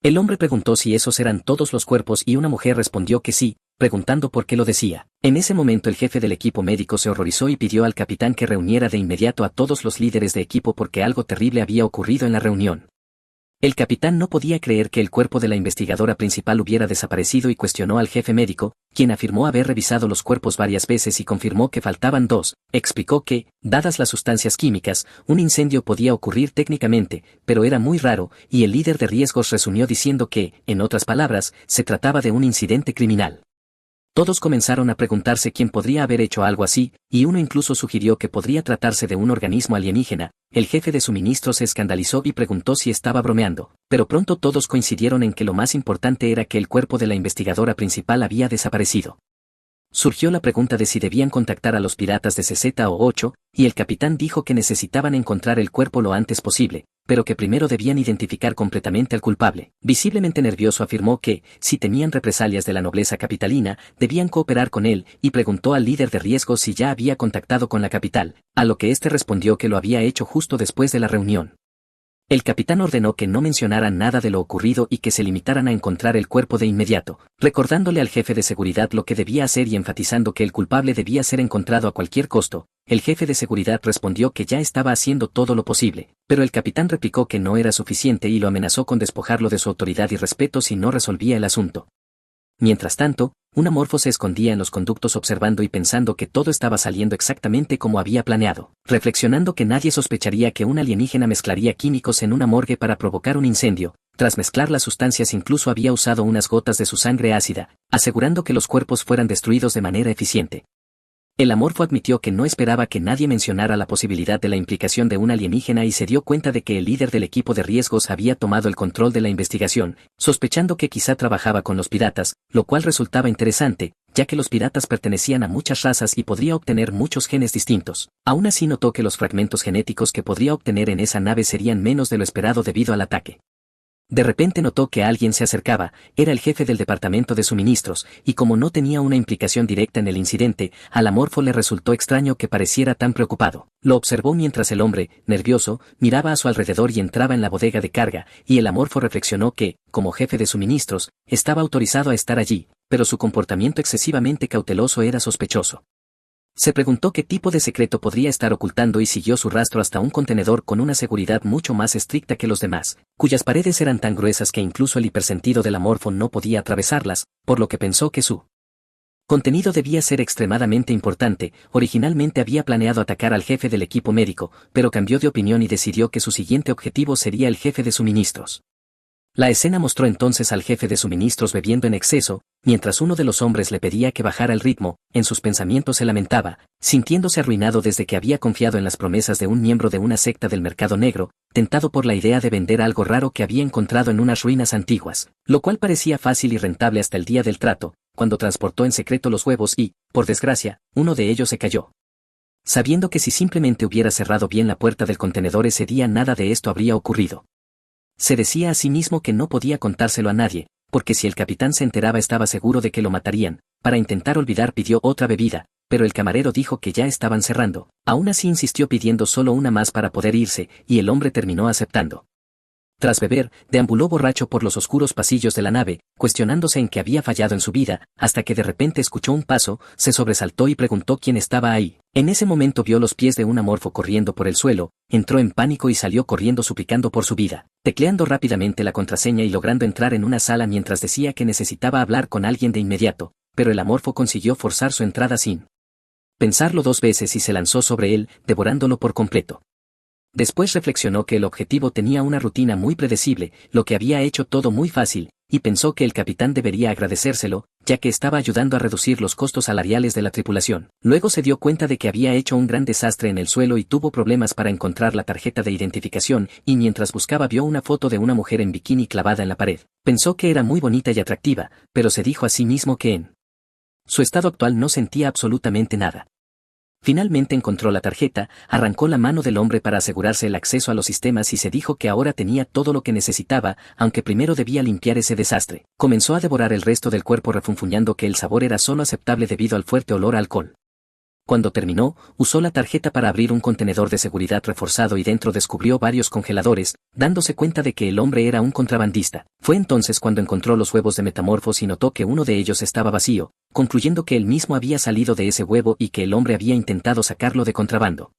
El hombre preguntó si esos eran todos los cuerpos y una mujer respondió que sí, preguntando por qué lo decía. En ese momento el jefe del equipo médico se horrorizó y pidió al capitán que reuniera de inmediato a todos los líderes de equipo porque algo terrible había ocurrido en la reunión. El capitán no podía creer que el cuerpo de la investigadora principal hubiera desaparecido y cuestionó al jefe médico, quien afirmó haber revisado los cuerpos varias veces y confirmó que faltaban 2. Explicó que, dadas las sustancias químicas, un incendio podía ocurrir técnicamente, pero era muy raro, y el líder de riesgos resumió diciendo que, en otras palabras, se trataba de un incidente criminal. Todos comenzaron a preguntarse quién podría haber hecho algo así, y uno incluso sugirió que podría tratarse de un organismo alienígena. El jefe de suministro se escandalizó y preguntó si estaba bromeando, pero pronto todos coincidieron en que lo más importante era que el cuerpo de la investigadora principal había desaparecido. Surgió la pregunta de si debían contactar a los piratas de CZ o 8, y el capitán dijo que necesitaban encontrar el cuerpo lo antes posible, pero que primero debían identificar completamente al culpable. Visiblemente nervioso afirmó que, si temían represalias de la nobleza capitalina, debían cooperar con él, y preguntó al líder de riesgos si ya había contactado con la capital, a lo que éste respondió que lo había hecho justo después de la reunión. El capitán ordenó que no mencionaran nada de lo ocurrido y que se limitaran a encontrar el cuerpo de inmediato, recordándole al jefe de seguridad lo que debía hacer y enfatizando que el culpable debía ser encontrado a cualquier costo. El jefe de seguridad respondió que ya estaba haciendo todo lo posible, pero el capitán replicó que no era suficiente y lo amenazó con despojarlo de su autoridad y respeto si no resolvía el asunto. Mientras tanto, un amorfo se escondía en los conductos observando y pensando que todo estaba saliendo exactamente como había planeado, reflexionando que nadie sospecharía que un alienígena mezclaría químicos en una morgue para provocar un incendio. Tras mezclar las sustancias incluso había usado unas gotas de su sangre ácida, asegurando que los cuerpos fueran destruidos de manera eficiente. El amorfo admitió que no esperaba que nadie mencionara la posibilidad de la implicación de un alienígena y se dio cuenta de que el líder del equipo de riesgos había tomado el control de la investigación, sospechando que quizá trabajaba con los piratas, lo cual resultaba interesante, ya que los piratas pertenecían a muchas razas y podría obtener muchos genes distintos. Aún así notó que los fragmentos genéticos que podría obtener en esa nave serían menos de lo esperado debido al ataque. De repente notó que alguien se acercaba, era el jefe del departamento de suministros, y como no tenía una implicación directa en el incidente, al amorfo le resultó extraño que pareciera tan preocupado. Lo observó mientras el hombre, nervioso, miraba a su alrededor y entraba en la bodega de carga, y el amorfo reflexionó que, como jefe de suministros, estaba autorizado a estar allí, pero su comportamiento excesivamente cauteloso era sospechoso. Se preguntó qué tipo de secreto podría estar ocultando y siguió su rastro hasta un contenedor con una seguridad mucho más estricta que los demás, cuyas paredes eran tan gruesas que incluso el hipersentido del amorfo no podía atravesarlas, por lo que pensó que su contenido debía ser extremadamente importante. Originalmente había planeado atacar al jefe del equipo médico, pero cambió de opinión y decidió que su siguiente objetivo sería el jefe de suministros. La escena mostró entonces al jefe de suministros bebiendo en exceso, mientras uno de los hombres le pedía que bajara el ritmo. En sus pensamientos se lamentaba, sintiéndose arruinado desde que había confiado en las promesas de un miembro de una secta del mercado negro, tentado por la idea de vender algo raro que había encontrado en unas ruinas antiguas, lo cual parecía fácil y rentable hasta el día del trato, cuando transportó en secreto los huevos y, por desgracia, uno de ellos se cayó. Sabiendo que si simplemente hubiera cerrado bien la puerta del contenedor ese día nada de esto habría ocurrido. Se decía a sí mismo que no podía contárselo a nadie, porque si el capitán se enteraba estaba seguro de que lo matarían. Para intentar olvidar pidió otra bebida, pero el camarero dijo que ya estaban cerrando. Aún así insistió pidiendo solo una más para poder irse, y el hombre terminó aceptando. Tras beber, deambuló borracho por los oscuros pasillos de la nave, cuestionándose en qué había fallado en su vida, hasta que de repente escuchó un paso, se sobresaltó y preguntó quién estaba ahí. En ese momento vio los pies de un amorfo corriendo por el suelo, entró en pánico y salió corriendo suplicando por su vida, tecleando rápidamente la contraseña y logrando entrar en una sala mientras decía que necesitaba hablar con alguien de inmediato, pero el amorfo consiguió forzar su entrada sin pensarlo dos veces y se lanzó sobre él, devorándolo por completo. Después reflexionó que el objetivo tenía una rutina muy predecible, lo que había hecho todo muy fácil, y pensó que el capitán debería agradecérselo, ya que estaba ayudando a reducir los costos salariales de la tripulación. Luego se dio cuenta de que había hecho un gran desastre en el suelo y tuvo problemas para encontrar la tarjeta de identificación, y mientras buscaba vio una foto de una mujer en bikini clavada en la pared. Pensó que era muy bonita y atractiva, pero se dijo a sí mismo que en su estado actual no sentía absolutamente nada. Finalmente encontró la tarjeta, arrancó la mano del hombre para asegurarse el acceso a los sistemas y se dijo que ahora tenía todo lo que necesitaba, aunque primero debía limpiar ese desastre. Comenzó a devorar el resto del cuerpo refunfuñando que el sabor era solo aceptable debido al fuerte olor a alcohol. Cuando terminó, usó la tarjeta para abrir un contenedor de seguridad reforzado y dentro descubrió varios congeladores, dándose cuenta de que el hombre era un contrabandista. Fue entonces cuando encontró los huevos de metamorfos y notó que uno de ellos estaba vacío, concluyendo que él mismo había salido de ese huevo y que el hombre había intentado sacarlo de contrabando.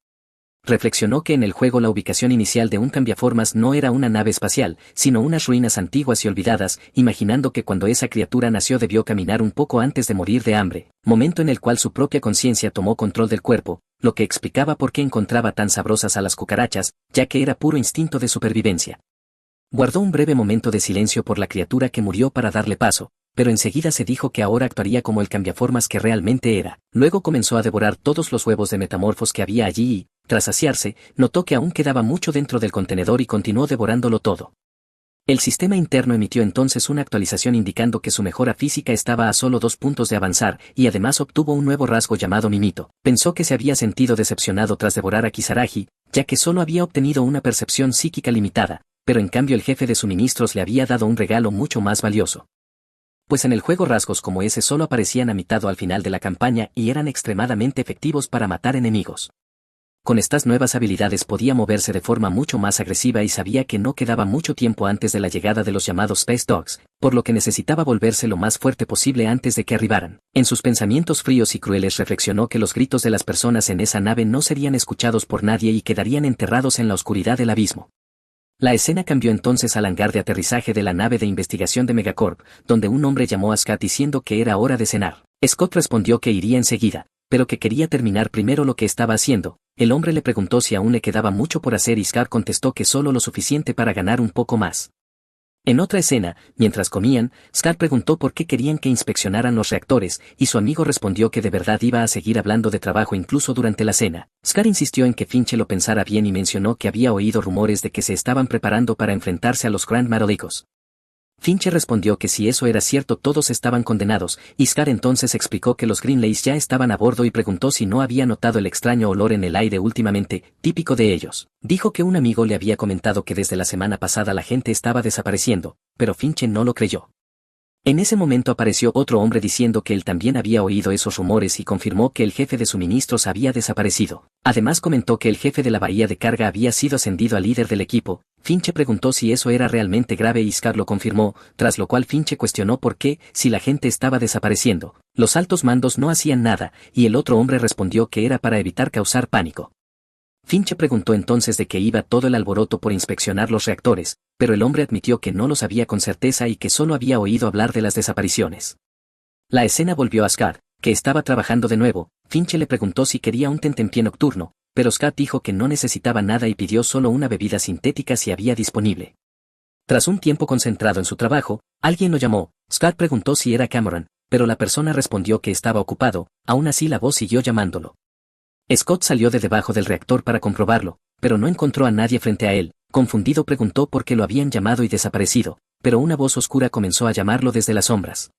Reflexionó que en el juego la ubicación inicial de un cambiaformas no era una nave espacial, sino unas ruinas antiguas y olvidadas, imaginando que cuando esa criatura nació debió caminar un poco antes de morir de hambre, momento en el cual su propia conciencia tomó control del cuerpo, lo que explicaba por qué encontraba tan sabrosas a las cucarachas, ya que era puro instinto de supervivencia. Guardó un breve momento de silencio por la criatura que murió para darle paso, pero enseguida se dijo que ahora actuaría como el cambiaformas que realmente era. Luego comenzó a devorar todos los huevos de metamorfos que había allí y, tras saciarse, notó que aún quedaba mucho dentro del contenedor y continuó devorándolo todo. El sistema interno emitió entonces una actualización indicando que su mejora física estaba a solo 2 puntos de avanzar, y además obtuvo un nuevo rasgo llamado Mimito. Pensó que se había sentido decepcionado tras devorar a Kisaragi, ya que solo había obtenido una percepción psíquica limitada, pero en cambio el jefe de suministros le había dado un regalo mucho más valioso. Pues en el juego rasgos como ese solo aparecían a mitad o al final de la campaña y eran extremadamente efectivos para matar enemigos. Con estas nuevas habilidades podía moverse de forma mucho más agresiva y sabía que no quedaba mucho tiempo antes de la llegada de los llamados Space Dogs, por lo que necesitaba volverse lo más fuerte posible antes de que arribaran. En sus pensamientos fríos y crueles reflexionó que los gritos de las personas en esa nave no serían escuchados por nadie y quedarían enterrados en la oscuridad del abismo. La escena cambió entonces al hangar de aterrizaje de la nave de investigación de Megacorp, donde un hombre llamó a Scott diciendo que era hora de cenar. Scott respondió que iría enseguida, pero que quería terminar primero lo que estaba haciendo. El hombre le preguntó si aún le quedaba mucho por hacer y Scott contestó que solo lo suficiente para ganar un poco más. En otra escena, mientras comían, Scott preguntó por qué querían que inspeccionaran los reactores, y su amigo respondió que de verdad iba a seguir hablando de trabajo incluso durante la cena. Scott insistió en que Finch lo pensara bien y mencionó que había oído rumores de que se estaban preparando para enfrentarse a los Grand Marolicos. Finch respondió que si eso era cierto todos estaban condenados, y Scott entonces explicó que los Greenleys ya estaban a bordo y preguntó si no había notado el extraño olor en el aire últimamente, típico de ellos. Dijo que un amigo le había comentado que desde la semana pasada la gente estaba desapareciendo, pero Finch no lo creyó. En ese momento apareció otro hombre diciendo que él también había oído esos rumores y confirmó que el jefe de suministros había desaparecido. Además comentó que el jefe de la bahía de carga había sido ascendido a líder del equipo. Finch preguntó si eso era realmente grave y Scott lo confirmó, tras lo cual Finch cuestionó por qué, si la gente estaba desapareciendo, los altos mandos no hacían nada, y el otro hombre respondió que era para evitar causar pánico. Finch preguntó entonces de qué iba todo el alboroto por inspeccionar los reactores, pero el hombre admitió que no lo sabía con certeza y que solo había oído hablar de las desapariciones. La escena volvió a Scott, que estaba trabajando de nuevo. Finch le preguntó si quería un tentempié nocturno, pero Scott dijo que no necesitaba nada y pidió solo una bebida sintética si había disponible. Tras un tiempo concentrado en su trabajo, alguien lo llamó. Scott preguntó si era Cameron, pero la persona respondió que estaba ocupado. Aún así la voz siguió llamándolo. Scott salió de debajo del reactor para comprobarlo, pero no encontró a nadie frente a él. Confundido preguntó por qué lo habían llamado y desaparecido, pero una voz oscura comenzó a llamarlo desde las sombras.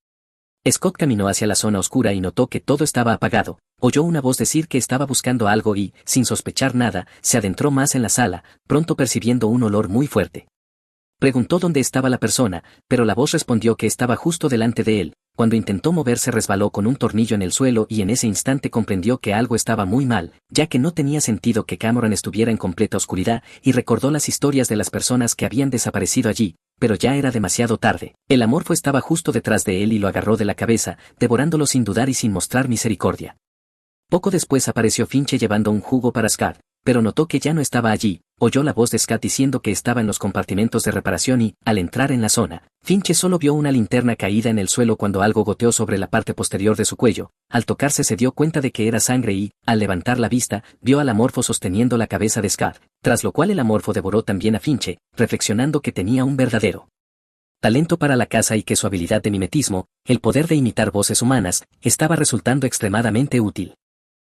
Scott caminó hacia la zona oscura y notó que todo estaba apagado. Oyó una voz decir que estaba buscando algo y, sin sospechar nada, se adentró más en la sala, pronto percibiendo un olor muy fuerte. Preguntó dónde estaba la persona, pero la voz respondió que estaba justo delante de él. Cuando intentó moverse resbaló con un tornillo en el suelo y en ese instante comprendió que algo estaba muy mal, ya que no tenía sentido que Cameron estuviera en completa oscuridad, y recordó las historias de las personas que habían desaparecido allí, pero ya era demasiado tarde. El amorfo estaba justo detrás de él y lo agarró de la cabeza, devorándolo sin dudar y sin mostrar misericordia. Poco después apareció Finch llevando un jugo para Scott, pero notó que ya no estaba allí. Oyó la voz de Scott diciendo que estaba en los compartimentos de reparación y, al entrar en la zona, Finch solo vio una linterna caída en el suelo cuando algo goteó sobre la parte posterior de su cuello. Al tocarse se dio cuenta de que era sangre y, al levantar la vista, vio al amorfo sosteniendo la cabeza de Scott, tras lo cual el amorfo devoró también a Finch, reflexionando que tenía un verdadero talento para la caza y que su habilidad de mimetismo, el poder de imitar voces humanas, estaba resultando extremadamente útil.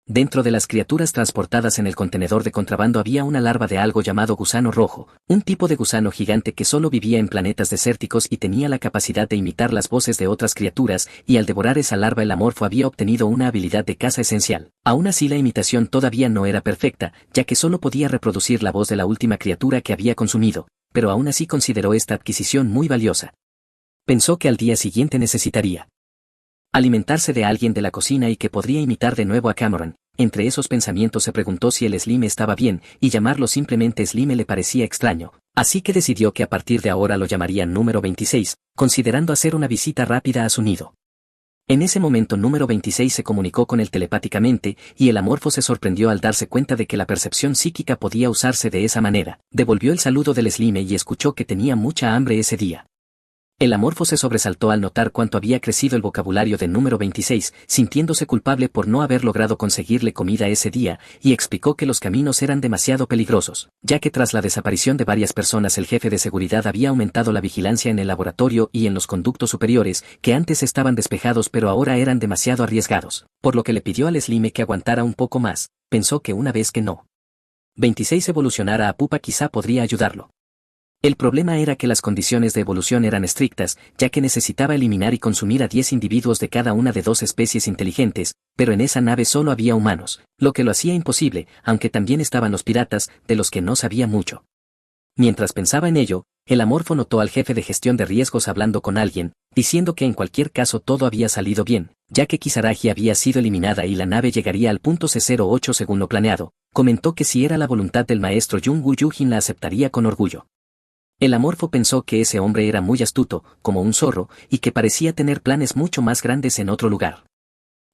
Dentro de las criaturas transportadas en el contenedor de contrabando había una larva de algo llamado gusano rojo, un tipo de gusano gigante que solo vivía en planetas desérticos y tenía la capacidad de imitar las voces de otras criaturas, y al devorar esa larva el amorfo había obtenido una habilidad de caza esencial. Aún así la imitación todavía no era perfecta, ya que solo podía reproducir la voz de la última criatura que había consumido, pero aún así consideró esta adquisición muy valiosa. Pensó que al día siguiente necesitaría alimentarse de alguien de la cocina y que podría imitar de nuevo a Cameron. Entre esos pensamientos se preguntó si el Slime estaba bien, y llamarlo simplemente Slime le parecía extraño, así que decidió que a partir de ahora lo llamarían número 26, considerando hacer una visita rápida a su nido. En ese momento número 26 se comunicó con él telepáticamente, y el amorfo se sorprendió al darse cuenta de que la percepción psíquica podía usarse de esa manera. Devolvió el saludo del Slime y escuchó que tenía mucha hambre ese día. El amorfo se sobresaltó al notar cuánto había crecido el vocabulario de número 26, sintiéndose culpable por no haber logrado conseguirle comida ese día, y explicó que los caminos eran demasiado peligrosos, ya que tras la desaparición de varias personas el jefe de seguridad había aumentado la vigilancia en el laboratorio y en los conductos superiores, que antes estaban despejados pero ahora eran demasiado arriesgados, por lo que le pidió al Slime que aguantara un poco más. Pensó que una vez que no 26 evolucionara a pupa quizá podría ayudarlo. El problema era que las condiciones de evolución eran estrictas, ya que necesitaba eliminar y consumir a 10 individuos de cada una de 2 especies inteligentes, pero en esa nave solo había humanos, lo que lo hacía imposible, aunque también estaban los piratas, de los que no sabía mucho. Mientras pensaba en ello, el Amorfo notó al jefe de gestión de riesgos hablando con alguien, diciendo que en cualquier caso todo había salido bien, ya que Kisaragi había sido eliminada y la nave llegaría al punto C08 según lo planeado. Comentó que si era la voluntad del maestro Jungu Yujin la aceptaría con orgullo. El Amorfo pensó que ese hombre era muy astuto, como un zorro, y que parecía tener planes mucho más grandes en otro lugar.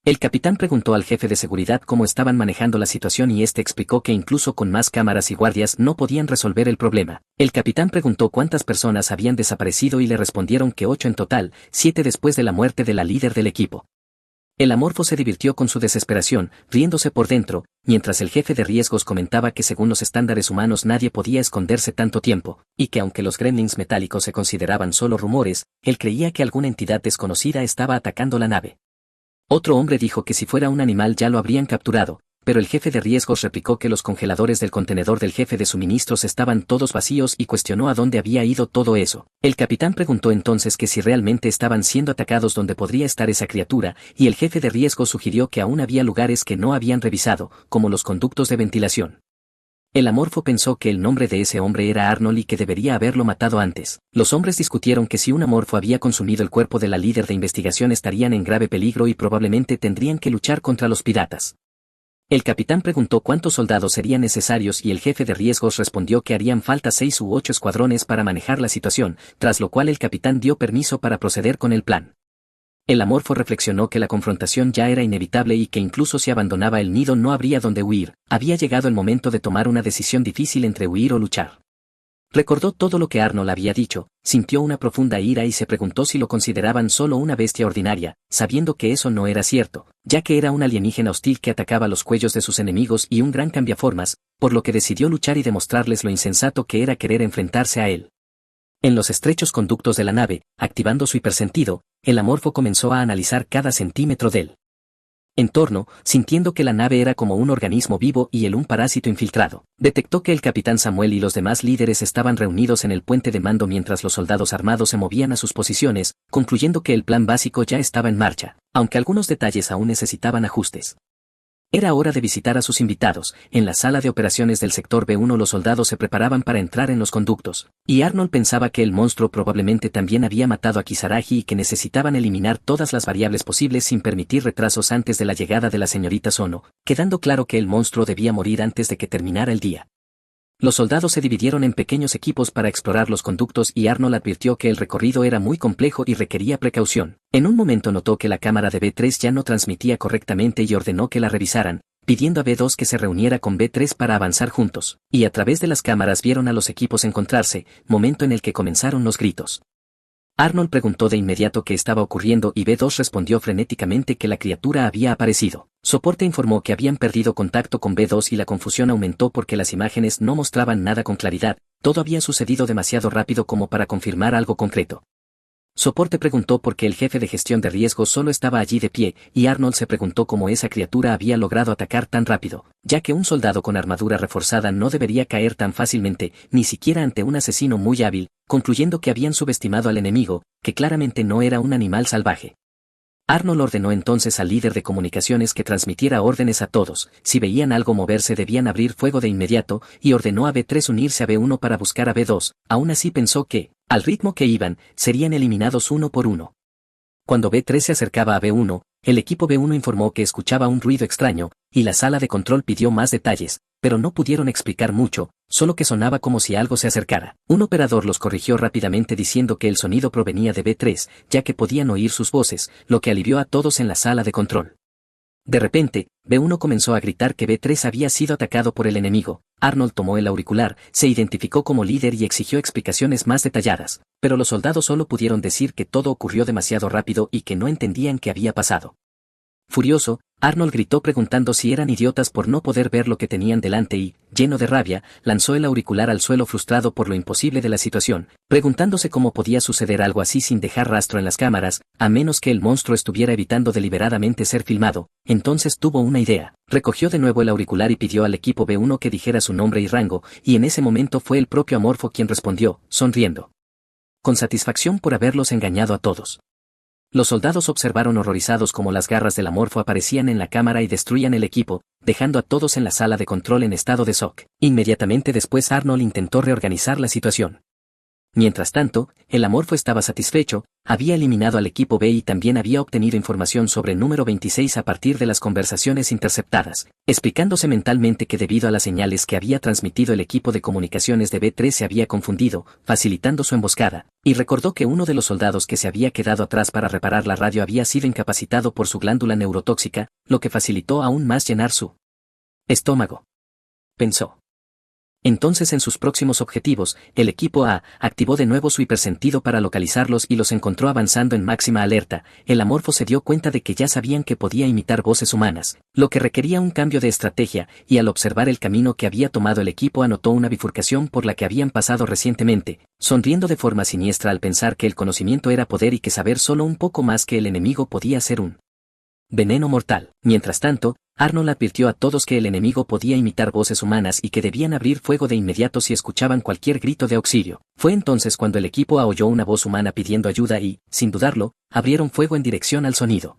El capitán preguntó al jefe de seguridad cómo estaban manejando la situación y este explicó que incluso con más cámaras y guardias no podían resolver el problema. El capitán preguntó cuántas personas habían desaparecido y le respondieron que 8 en total, 7 después de la muerte de la líder del equipo. El Amorfo se divirtió con su desesperación, riéndose por dentro, mientras el jefe de riesgos comentaba que según los estándares humanos nadie podía esconderse tanto tiempo, y que aunque los gremlins metálicos se consideraban solo rumores, él creía que alguna entidad desconocida estaba atacando la nave. Otro hombre dijo que si fuera un animal ya lo habrían capturado, pero el jefe de riesgos replicó que los congeladores del contenedor del jefe de suministros estaban todos vacíos y cuestionó a dónde había ido todo eso. El capitán preguntó entonces que si realmente estaban siendo atacados donde podría estar esa criatura, y el jefe de riesgos sugirió que aún había lugares que no habían revisado, como los conductos de ventilación. El Amorfo pensó que el nombre de ese hombre era Arnold y que debería haberlo matado antes. Los hombres discutieron que si un Amorfo había consumido el cuerpo de la líder de investigación estarían en grave peligro y probablemente tendrían que luchar contra los piratas. El capitán preguntó cuántos soldados serían necesarios y el jefe de riesgos respondió que harían falta 6 u 8 escuadrones para manejar la situación, tras lo cual el capitán dio permiso para proceder con el plan. El Amorfo reflexionó que la confrontación ya era inevitable y que incluso si abandonaba el nido no habría donde huir, había llegado el momento de tomar una decisión difícil entre huir o luchar. Recordó todo lo que Arnold había dicho, sintió una profunda ira y se preguntó si lo consideraban solo una bestia ordinaria, sabiendo que eso no era cierto, ya que era un alienígena hostil que atacaba los cuellos de sus enemigos y un gran cambiaformas, por lo que decidió luchar y demostrarles lo insensato que era querer enfrentarse a él. En los estrechos conductos de la nave, activando su hipersentido, el Amorfo comenzó a analizar cada centímetro del entorno, sintiendo que la nave era como un organismo vivo y un parásito infiltrado. Detectó que el capitán Samuel y los demás líderes estaban reunidos en el puente de mando mientras los soldados armados se movían a sus posiciones, concluyendo que el plan básico ya estaba en marcha, aunque algunos detalles aún necesitaban ajustes. Era hora de visitar a sus invitados. En la sala de operaciones del sector B1 los soldados se preparaban para entrar en los conductos, y Arnold pensaba que el monstruo probablemente también había matado a Kisaragi y que necesitaban eliminar todas las variables posibles sin permitir retrasos antes de la llegada de la señorita Sono, quedando claro que el monstruo debía morir antes de que terminara el día. Los soldados se dividieron en pequeños equipos para explorar los conductos y Arnold advirtió que el recorrido era muy complejo y requería precaución. En un momento notó que la cámara de B3 ya no transmitía correctamente y ordenó que la revisaran, pidiendo a B2 que se reuniera con B3 para avanzar juntos, y a través de las cámaras vieron a los equipos encontrarse, momento en el que comenzaron los gritos. Arnold preguntó de inmediato qué estaba ocurriendo y B2 respondió frenéticamente que la criatura había aparecido. Soporte informó que habían perdido contacto con B2 y la confusión aumentó porque las imágenes no mostraban nada con claridad, todo había sucedido demasiado rápido como para confirmar algo concreto. Soporte preguntó por qué el jefe de gestión de riesgos solo estaba allí de pie, y Arnold se preguntó cómo esa criatura había logrado atacar tan rápido, ya que un soldado con armadura reforzada no debería caer tan fácilmente, ni siquiera ante un asesino muy hábil, concluyendo que habían subestimado al enemigo, que claramente no era un animal salvaje. Arnold ordenó entonces al líder de comunicaciones que transmitiera órdenes a todos, si veían algo moverse debían abrir fuego de inmediato, y ordenó a B3 unirse a B1 para buscar a B2, aún así pensó que, al ritmo que iban, serían eliminados uno por uno. Cuando B3 se acercaba a B1, el equipo B1 informó que escuchaba un ruido extraño, y la sala de control pidió más detalles, pero no pudieron explicar mucho, solo que sonaba como si algo se acercara. Un operador los corrigió rápidamente diciendo que el sonido provenía de B3, ya que podían oír sus voces, lo que alivió a todos en la sala de control. De repente, B1 comenzó a gritar que B3 había sido atacado por el enemigo. Arnold tomó el auricular, se identificó como líder y exigió explicaciones más detalladas, pero los soldados solo pudieron decir que todo ocurrió demasiado rápido y que no entendían qué había pasado. Furioso, Arnold gritó preguntando si eran idiotas por no poder ver lo que tenían delante y, lleno de rabia, lanzó el auricular al suelo frustrado por lo imposible de la situación, preguntándose cómo podía suceder algo así sin dejar rastro en las cámaras, a menos que el monstruo estuviera evitando deliberadamente ser filmado. Entonces tuvo una idea. Recogió de nuevo el auricular y pidió al equipo B1 que dijera su nombre y rango, y en ese momento fue el propio Amorfo quien respondió, sonriendo con satisfacción por haberlos engañado a todos. Los soldados observaron horrorizados cómo las garras del Amorfo aparecían en la cámara y destruían el equipo, dejando a todos en la sala de control en estado de shock. Inmediatamente después Arnold intentó reorganizar la situación. Mientras tanto, el Amorfo estaba satisfecho, había eliminado al equipo B y también había obtenido información sobre el número 26 a partir de las conversaciones interceptadas, explicándose mentalmente que debido a las señales que había transmitido el equipo de comunicaciones de B3 se había confundido, facilitando su emboscada, y recordó que uno de los soldados que se había quedado atrás para reparar la radio había sido incapacitado por su glándula neurotóxica, lo que facilitó aún más llenar su estómago. Pensó. Entonces en sus próximos objetivos, el equipo A activó de nuevo su hipersentido para localizarlos y los encontró avanzando en máxima alerta. El Amorfo se dio cuenta de que ya sabían que podía imitar voces humanas, lo que requería un cambio de estrategia, y al observar el camino que había tomado el equipo anotó una bifurcación por la que habían pasado recientemente, sonriendo de forma siniestra al pensar que el conocimiento era poder y que saber solo un poco más que el enemigo podía ser un veneno mortal. Mientras tanto, Arnold advirtió a todos que el enemigo podía imitar voces humanas y que debían abrir fuego de inmediato si escuchaban cualquier grito de auxilio. Fue entonces cuando el equipo A oyó una voz humana pidiendo ayuda y, sin dudarlo, abrieron fuego en dirección al sonido.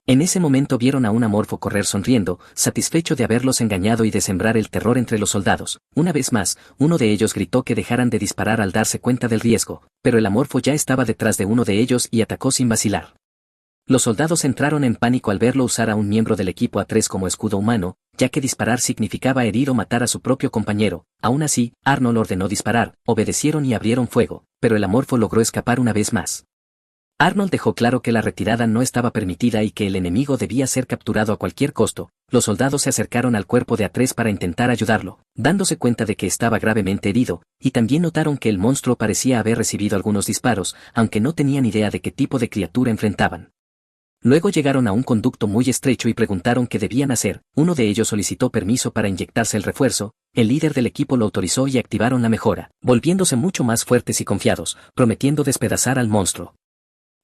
En ese momento vieron a un Amorfo correr sonriendo, satisfecho de haberlos engañado y de sembrar el terror entre los soldados. Una vez más, uno de ellos gritó que dejaran de disparar al darse cuenta del riesgo, pero el Amorfo ya estaba detrás de uno de ellos y atacó sin vacilar. Los soldados entraron en pánico al verlo usar a un miembro del equipo A3 como escudo humano, ya que disparar significaba herir o matar a su propio compañero. Aún así, Arnold ordenó disparar, obedecieron y abrieron fuego, pero el Amorfo logró escapar una vez más. Arnold dejó claro que la retirada no estaba permitida y que el enemigo debía ser capturado a cualquier costo. Los soldados se acercaron al cuerpo de A3 para intentar ayudarlo, dándose cuenta de que estaba gravemente herido, y también notaron que el monstruo parecía haber recibido algunos disparos, aunque no tenían idea de qué tipo de criatura enfrentaban. Luego llegaron a un conducto muy estrecho y preguntaron qué debían hacer. Uno de ellos solicitó permiso para inyectarse el refuerzo, el líder del equipo lo autorizó y activaron la mejora, volviéndose mucho más fuertes y confiados, prometiendo despedazar al monstruo.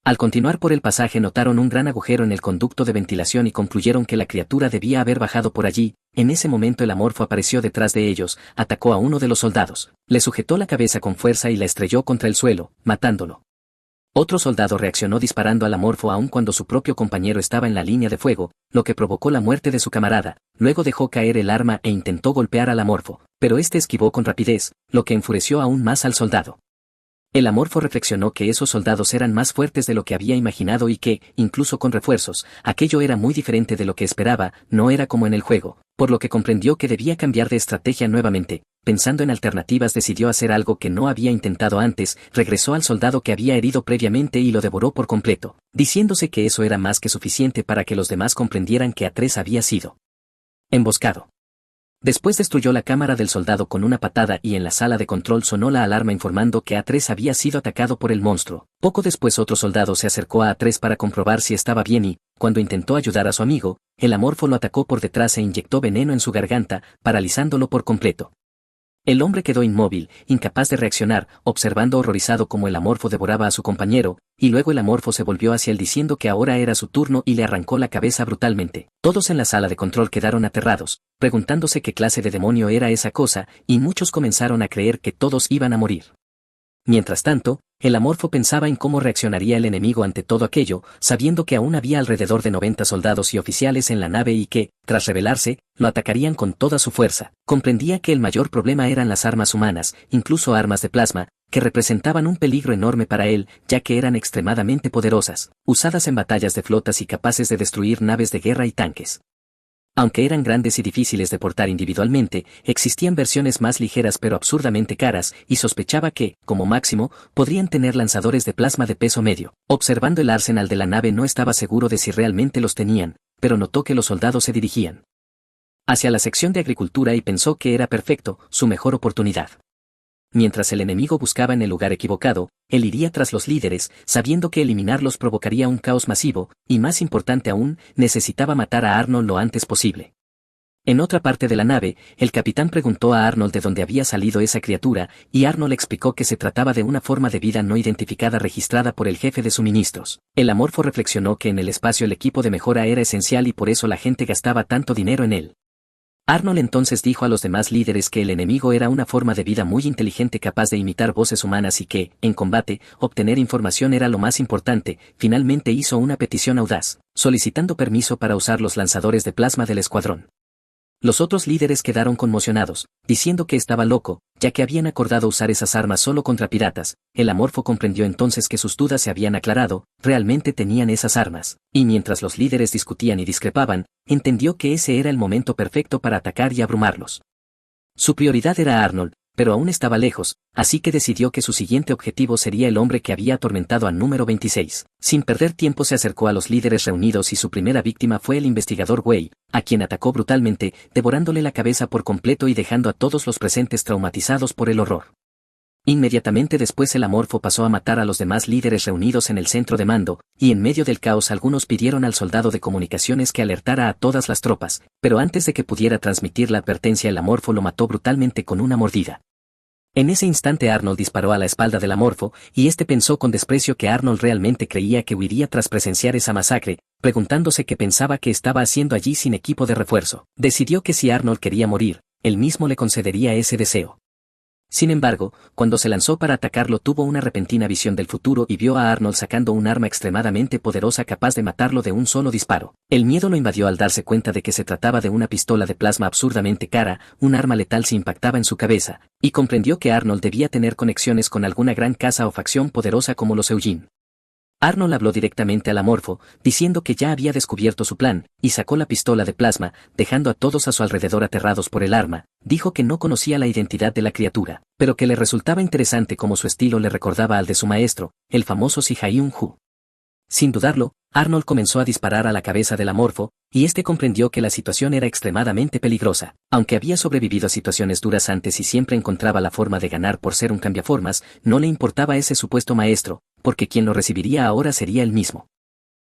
Al continuar por el pasaje notaron un gran agujero en el conducto de ventilación y concluyeron que la criatura debía haber bajado por allí. En ese momento el Amorfo apareció detrás de ellos, atacó a uno de los soldados, le sujetó la cabeza con fuerza y la estrelló contra el suelo, matándolo. Otro soldado reaccionó disparando al Amorfo aun cuando su propio compañero estaba en la línea de fuego, lo que provocó la muerte de su camarada. Luego dejó caer el arma e intentó golpear al Amorfo, pero este esquivó con rapidez, lo que enfureció aún más al soldado. El Amorfo reflexionó que esos soldados eran más fuertes de lo que había imaginado y que, incluso con refuerzos, aquello era muy diferente de lo que esperaba, no era como en el juego, por lo que comprendió que debía cambiar de estrategia nuevamente. Pensando en alternativas decidió hacer algo que no había intentado antes, regresó al soldado que había herido previamente y lo devoró por completo, diciéndose que eso era más que suficiente para que los demás comprendieran que A3 había sido emboscado. Después destruyó la cámara del soldado con una patada y en la sala de control sonó la alarma informando que A3 había sido atacado por el monstruo. Poco después otro soldado se acercó a A3 para comprobar si estaba bien y, cuando intentó ayudar a su amigo, el Amorfo lo atacó por detrás e inyectó veneno en su garganta, paralizándolo por completo. El hombre quedó inmóvil, incapaz de reaccionar, observando horrorizado cómo el Amorfo devoraba a su compañero, y luego el Amorfo se volvió hacia él diciendo que ahora era su turno y le arrancó la cabeza brutalmente. Todos en la sala de control quedaron aterrados, preguntándose qué clase de demonio era esa cosa, y muchos comenzaron a creer que todos iban a morir. Mientras tanto, el Amorfo pensaba en cómo reaccionaría el enemigo ante todo aquello, sabiendo que aún había alrededor de 90 soldados y oficiales en la nave y que, tras rebelarse, lo atacarían con toda su fuerza. Comprendía que el mayor problema eran las armas humanas, incluso armas de plasma, que representaban un peligro enorme para él, ya que eran extremadamente poderosas, usadas en batallas de flotas y capaces de destruir naves de guerra y tanques. Aunque eran grandes y difíciles de portar individualmente, existían versiones más ligeras pero absurdamente caras, y sospechaba que, como máximo, podrían tener lanzadores de plasma de peso medio. Observando el arsenal de la nave no estaba seguro de si realmente los tenían, pero notó que los soldados se dirigían hacia la sección de agricultura y pensó que era perfecto, su mejor oportunidad. Mientras el enemigo buscaba en el lugar equivocado, él iría tras los líderes, sabiendo que eliminarlos provocaría un caos masivo, y más importante aún, necesitaba matar a Arnold lo antes posible. En otra parte de la nave, el capitán preguntó a Arnold de dónde había salido esa criatura, y Arnold explicó que se trataba de una forma de vida no identificada registrada por el jefe de suministros. El amorfo reflexionó que en el espacio el equipo de mejora era esencial y por eso la gente gastaba tanto dinero en él. Arnold entonces dijo a los demás líderes que el enemigo era una forma de vida muy inteligente capaz de imitar voces humanas y que, en combate, obtener información era lo más importante. Finalmente hizo una petición audaz, solicitando permiso para usar los lanzadores de plasma del escuadrón. Los otros líderes quedaron conmocionados, diciendo que estaba loco, ya que habían acordado usar esas armas solo contra piratas. El amorfo comprendió entonces que sus dudas se habían aclarado, realmente tenían esas armas, y mientras los líderes discutían y discrepaban, entendió que ese era el momento perfecto para atacar y abrumarlos. Su prioridad era Arnold, pero aún estaba lejos, así que decidió que su siguiente objetivo sería el hombre que había atormentado al número 26. Sin perder tiempo se acercó a los líderes reunidos y su primera víctima fue el investigador Wei, a quien atacó brutalmente, devorándole la cabeza por completo y dejando a todos los presentes traumatizados por el horror. Inmediatamente después el amorfo pasó a matar a los demás líderes reunidos en el centro de mando, y en medio del caos algunos pidieron al soldado de comunicaciones que alertara a todas las tropas, pero antes de que pudiera transmitir la advertencia el amorfo lo mató brutalmente con una mordida. En ese instante Arnold disparó a la espalda del amorfo, y este pensó con desprecio que Arnold realmente creía que huiría tras presenciar esa masacre, preguntándose qué pensaba que estaba haciendo allí sin equipo de refuerzo. Decidió que si Arnold quería morir, él mismo le concedería ese deseo. Sin embargo, cuando se lanzó para atacarlo tuvo una repentina visión del futuro y vio a Arnold sacando un arma extremadamente poderosa capaz de matarlo de un solo disparo. El miedo lo invadió al darse cuenta de que se trataba de una pistola de plasma absurdamente cara, un arma letal se impactaba en su cabeza, y comprendió que Arnold debía tener conexiones con alguna gran casa o facción poderosa como los Eugene. Arnold habló directamente al amorfo, diciendo que ya había descubierto su plan, y sacó la pistola de plasma, dejando a todos a su alrededor aterrados por el arma. Dijo que no conocía la identidad de la criatura, pero que le resultaba interesante como su estilo le recordaba al de su maestro, el famoso Si Hyun-Hu. Sin dudarlo, Arnold comenzó a disparar a la cabeza del amorfo, y este comprendió que la situación era extremadamente peligrosa. Aunque había sobrevivido a situaciones duras antes y siempre encontraba la forma de ganar por ser un cambiaformas, no le importaba ese supuesto maestro, porque quien lo recibiría ahora sería él mismo.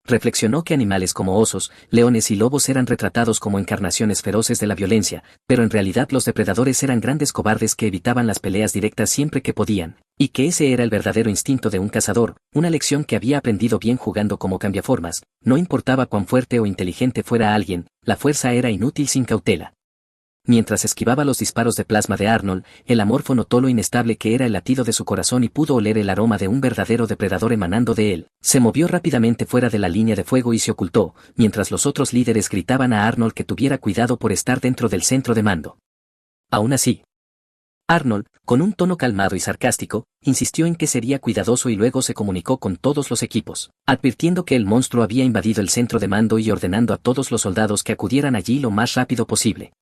Reflexionó que animales como osos, leones y lobos eran retratados como encarnaciones feroces de la violencia, pero en realidad los depredadores eran grandes cobardes que evitaban las peleas directas siempre que podían, y que ese era el verdadero instinto de un cazador, una lección que había aprendido bien jugando como cambiaformas. No importaba cuán fuerte o inteligente fuera alguien, la fuerza era inútil sin cautela. Mientras esquivaba los disparos de plasma de Arnold, el amorfo notó lo inestable que era el latido de su corazón y pudo oler el aroma de un verdadero depredador emanando de él. Se movió rápidamente fuera de la línea de fuego y se ocultó, mientras los otros líderes gritaban a Arnold que tuviera cuidado por estar dentro del centro de mando. Aún así, Arnold, con un tono calmado y sarcástico, insistió en que sería cuidadoso y luego se comunicó con todos los equipos, advirtiendo que el monstruo había invadido el centro de mando y ordenando a todos los soldados que acudieran allí lo más rápido posible.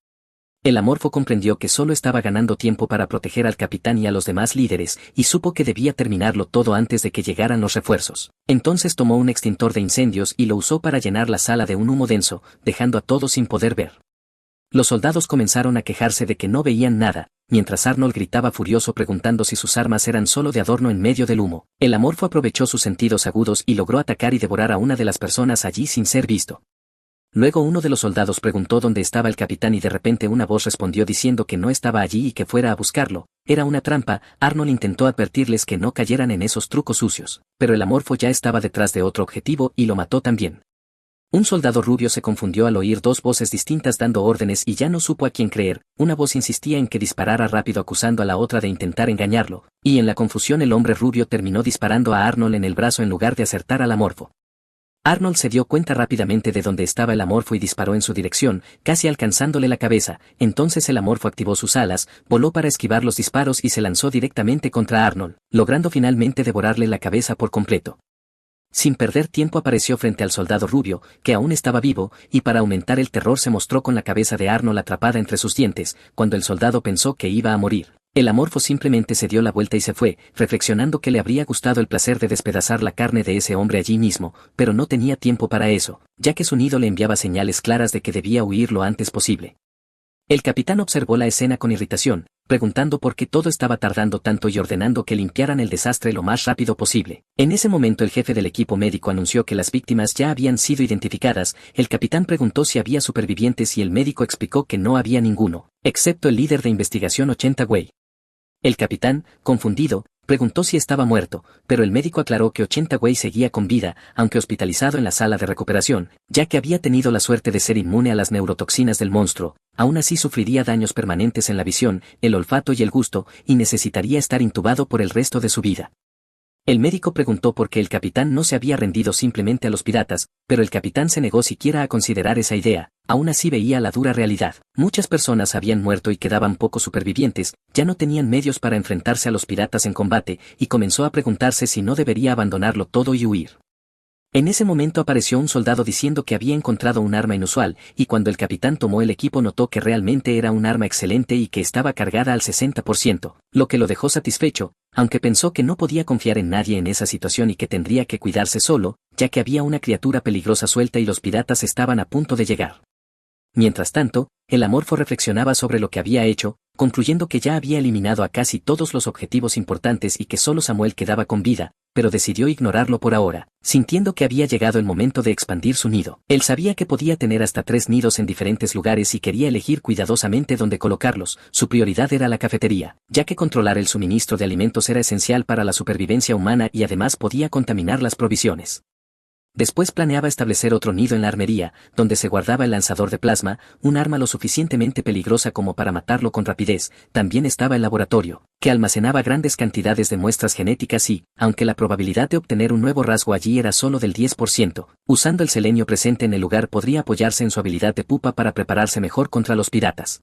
El amorfo comprendió que solo estaba ganando tiempo para proteger al capitán y a los demás líderes, y supo que debía terminarlo todo antes de que llegaran los refuerzos. Entonces tomó un extintor de incendios y lo usó para llenar la sala de un humo denso, dejando a todos sin poder ver. Los soldados comenzaron a quejarse de que no veían nada, mientras Arnold gritaba furioso preguntando si sus armas eran solo de adorno en medio del humo. El amorfo aprovechó sus sentidos agudos y logró atacar y devorar a una de las personas allí sin ser visto. Luego uno de los soldados preguntó dónde estaba el capitán y de repente una voz respondió diciendo que no estaba allí y que fuera a buscarlo. Era una trampa. Arnold intentó advertirles que no cayeran en esos trucos sucios, pero el amorfo ya estaba detrás de otro objetivo y lo mató también. Un soldado rubio se confundió al oír dos voces distintas dando órdenes y ya no supo a quién creer. Una voz insistía en que disparara rápido acusando a la otra de intentar engañarlo, y en la confusión el hombre rubio terminó disparando a Arnold en el brazo en lugar de acertar al amorfo. Arnold se dio cuenta rápidamente de dónde estaba el amorfo y disparó en su dirección, casi alcanzándole la cabeza. Entonces el amorfo activó sus alas, voló para esquivar los disparos y se lanzó directamente contra Arnold, logrando finalmente devorarle la cabeza por completo. Sin perder tiempo apareció frente al soldado rubio, que aún estaba vivo, y para aumentar el terror se mostró con la cabeza de Arnold atrapada entre sus dientes. Cuando el soldado pensó que iba a morir, el amorfo simplemente se dio la vuelta y se fue, reflexionando que le habría gustado el placer de despedazar la carne de ese hombre allí mismo, pero no tenía tiempo para eso, ya que su nido le enviaba señales claras de que debía huir lo antes posible. El capitán observó la escena con irritación, preguntando por qué todo estaba tardando tanto y ordenando que limpiaran el desastre lo más rápido posible. En ese momento el jefe del equipo médico anunció que las víctimas ya habían sido identificadas, el capitán preguntó si había supervivientes y el médico explicó que no había ninguno, excepto el líder de investigación 80 Way. El capitán, confundido, preguntó si estaba muerto, pero el médico aclaró que 80 Way seguía con vida, aunque hospitalizado en la sala de recuperación, ya que había tenido la suerte de ser inmune a las neurotoxinas del monstruo, aún así sufriría daños permanentes en la visión, el olfato y el gusto, y necesitaría estar intubado por el resto de su vida. El médico preguntó por qué el capitán no se había rendido simplemente a los piratas, pero el capitán se negó siquiera a considerar esa idea, aún así veía la dura realidad. Muchas personas habían muerto y quedaban pocos supervivientes, ya no tenían medios para enfrentarse a los piratas en combate, y comenzó a preguntarse si no debería abandonarlo todo y huir. En ese momento apareció un soldado diciendo que había encontrado un arma inusual, y cuando el capitán tomó el equipo notó que realmente era un arma excelente y que estaba cargada al 60%, lo que lo dejó satisfecho, aunque pensó que no podía confiar en nadie en esa situación y que tendría que cuidarse solo, ya que había una criatura peligrosa suelta y los piratas estaban a punto de llegar. Mientras tanto, el Amorfo reflexionaba sobre lo que había hecho, concluyendo que ya había eliminado a casi todos los objetivos importantes y que solo Samuel quedaba con vida, pero decidió ignorarlo por ahora, sintiendo que había llegado el momento de expandir su nido. Él sabía que podía tener hasta 3 nidos en diferentes lugares y quería elegir cuidadosamente dónde colocarlos. Su prioridad era la cafetería, ya que controlar el suministro de alimentos era esencial para la supervivencia humana y además podía contaminar las provisiones. Después planeaba establecer otro nido en la armería, donde se guardaba el lanzador de plasma, un arma lo suficientemente peligrosa como para matarlo con rapidez. También estaba el laboratorio, que almacenaba grandes cantidades de muestras genéticas y, aunque la probabilidad de obtener un nuevo rasgo allí era solo del 10%, usando el selenio presente en el lugar podría apoyarse en su habilidad de pupa para prepararse mejor contra los piratas.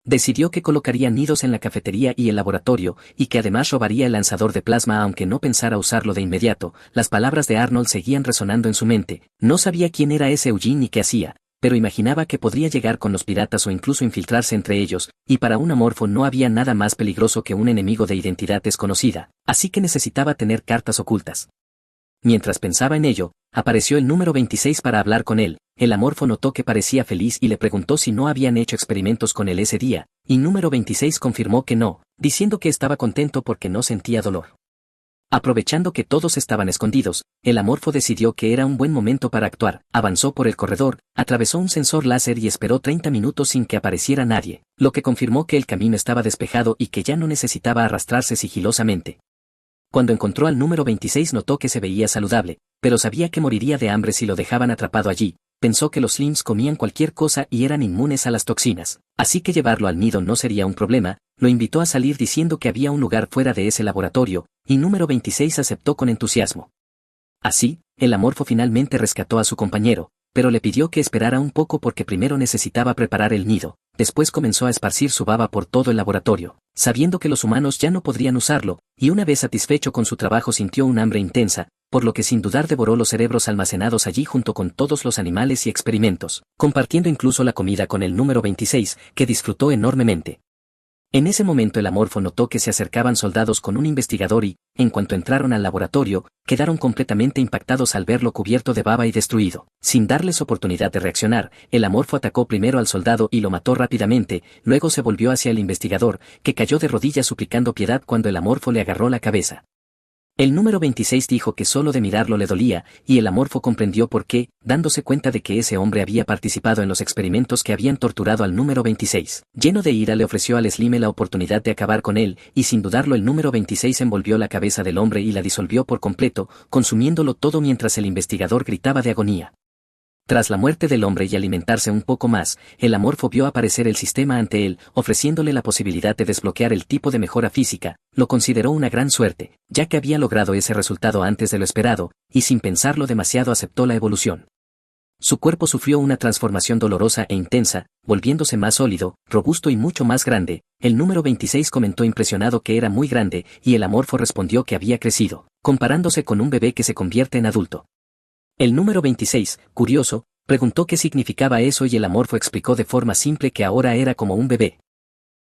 Decidió que colocaría nidos en la cafetería y el laboratorio, y que además robaría el lanzador de plasma aunque no pensara usarlo de inmediato. Las palabras de Arnold seguían resonando en su mente. No sabía quién era ese Eugene ni qué hacía, pero imaginaba que podría llegar con los piratas o incluso infiltrarse entre ellos, y para un Amorfo no había nada más peligroso que un enemigo de identidad desconocida, así que necesitaba tener cartas ocultas. Mientras pensaba en ello, apareció el número 26 para hablar con él. El Amorfo notó que parecía feliz y le preguntó si no habían hecho experimentos con él ese día, y número 26 confirmó que no, diciendo que estaba contento porque no sentía dolor. Aprovechando que todos estaban escondidos, el Amorfo decidió que era un buen momento para actuar. Avanzó por el corredor, atravesó un sensor láser y esperó 30 minutos sin que apareciera nadie, lo que confirmó que el camino estaba despejado y que ya no necesitaba arrastrarse sigilosamente. Cuando encontró al número 26 notó que se veía saludable, pero sabía que moriría de hambre si lo dejaban atrapado allí. Pensó que los Slims comían cualquier cosa y eran inmunes a las toxinas, así que llevarlo al nido no sería un problema. Lo invitó a salir diciendo que había un lugar fuera de ese laboratorio, y número 26 aceptó con entusiasmo. Así, el Amorfo finalmente rescató a su compañero, pero le pidió que esperara un poco porque primero necesitaba preparar el nido. Después comenzó a esparcir su baba por todo el laboratorio, sabiendo que los humanos ya no podrían usarlo, y una vez satisfecho con su trabajo sintió un hambre intensa, por lo que sin dudar devoró los cerebros almacenados allí junto con todos los animales y experimentos, compartiendo incluso la comida con el número 26, que disfrutó enormemente. En ese momento el Amorfo notó que se acercaban soldados con un investigador y, en cuanto entraron al laboratorio, quedaron completamente impactados al verlo cubierto de baba y destruido. Sin darles oportunidad de reaccionar, el Amorfo atacó primero al soldado y lo mató rápidamente, luego se volvió hacia el investigador, que cayó de rodillas suplicando piedad cuando el Amorfo le agarró la cabeza. El número 26 dijo que solo de mirarlo le dolía, y el Amorfo comprendió por qué, dándose cuenta de que ese hombre había participado en los experimentos que habían torturado al número 26. Lleno de ira le ofreció al Slime la oportunidad de acabar con él, y sin dudarlo el número 26 envolvió la cabeza del hombre y la disolvió por completo, consumiéndolo todo mientras el investigador gritaba de agonía. Tras la muerte del hombre y alimentarse un poco más, el Amorfo vio aparecer el sistema ante él, ofreciéndole la posibilidad de desbloquear el tipo de mejora física. Lo consideró una gran suerte, ya que había logrado ese resultado antes de lo esperado, y sin pensarlo demasiado aceptó la evolución. Su cuerpo sufrió una transformación dolorosa e intensa, volviéndose más sólido, robusto y mucho más grande. El número 26 comentó impresionado que era muy grande, y el Amorfo respondió que había crecido, comparándose con un bebé que se convierte en adulto. El número 26, curioso, preguntó qué significaba eso y el Amorfo explicó de forma simple que ahora era como un bebé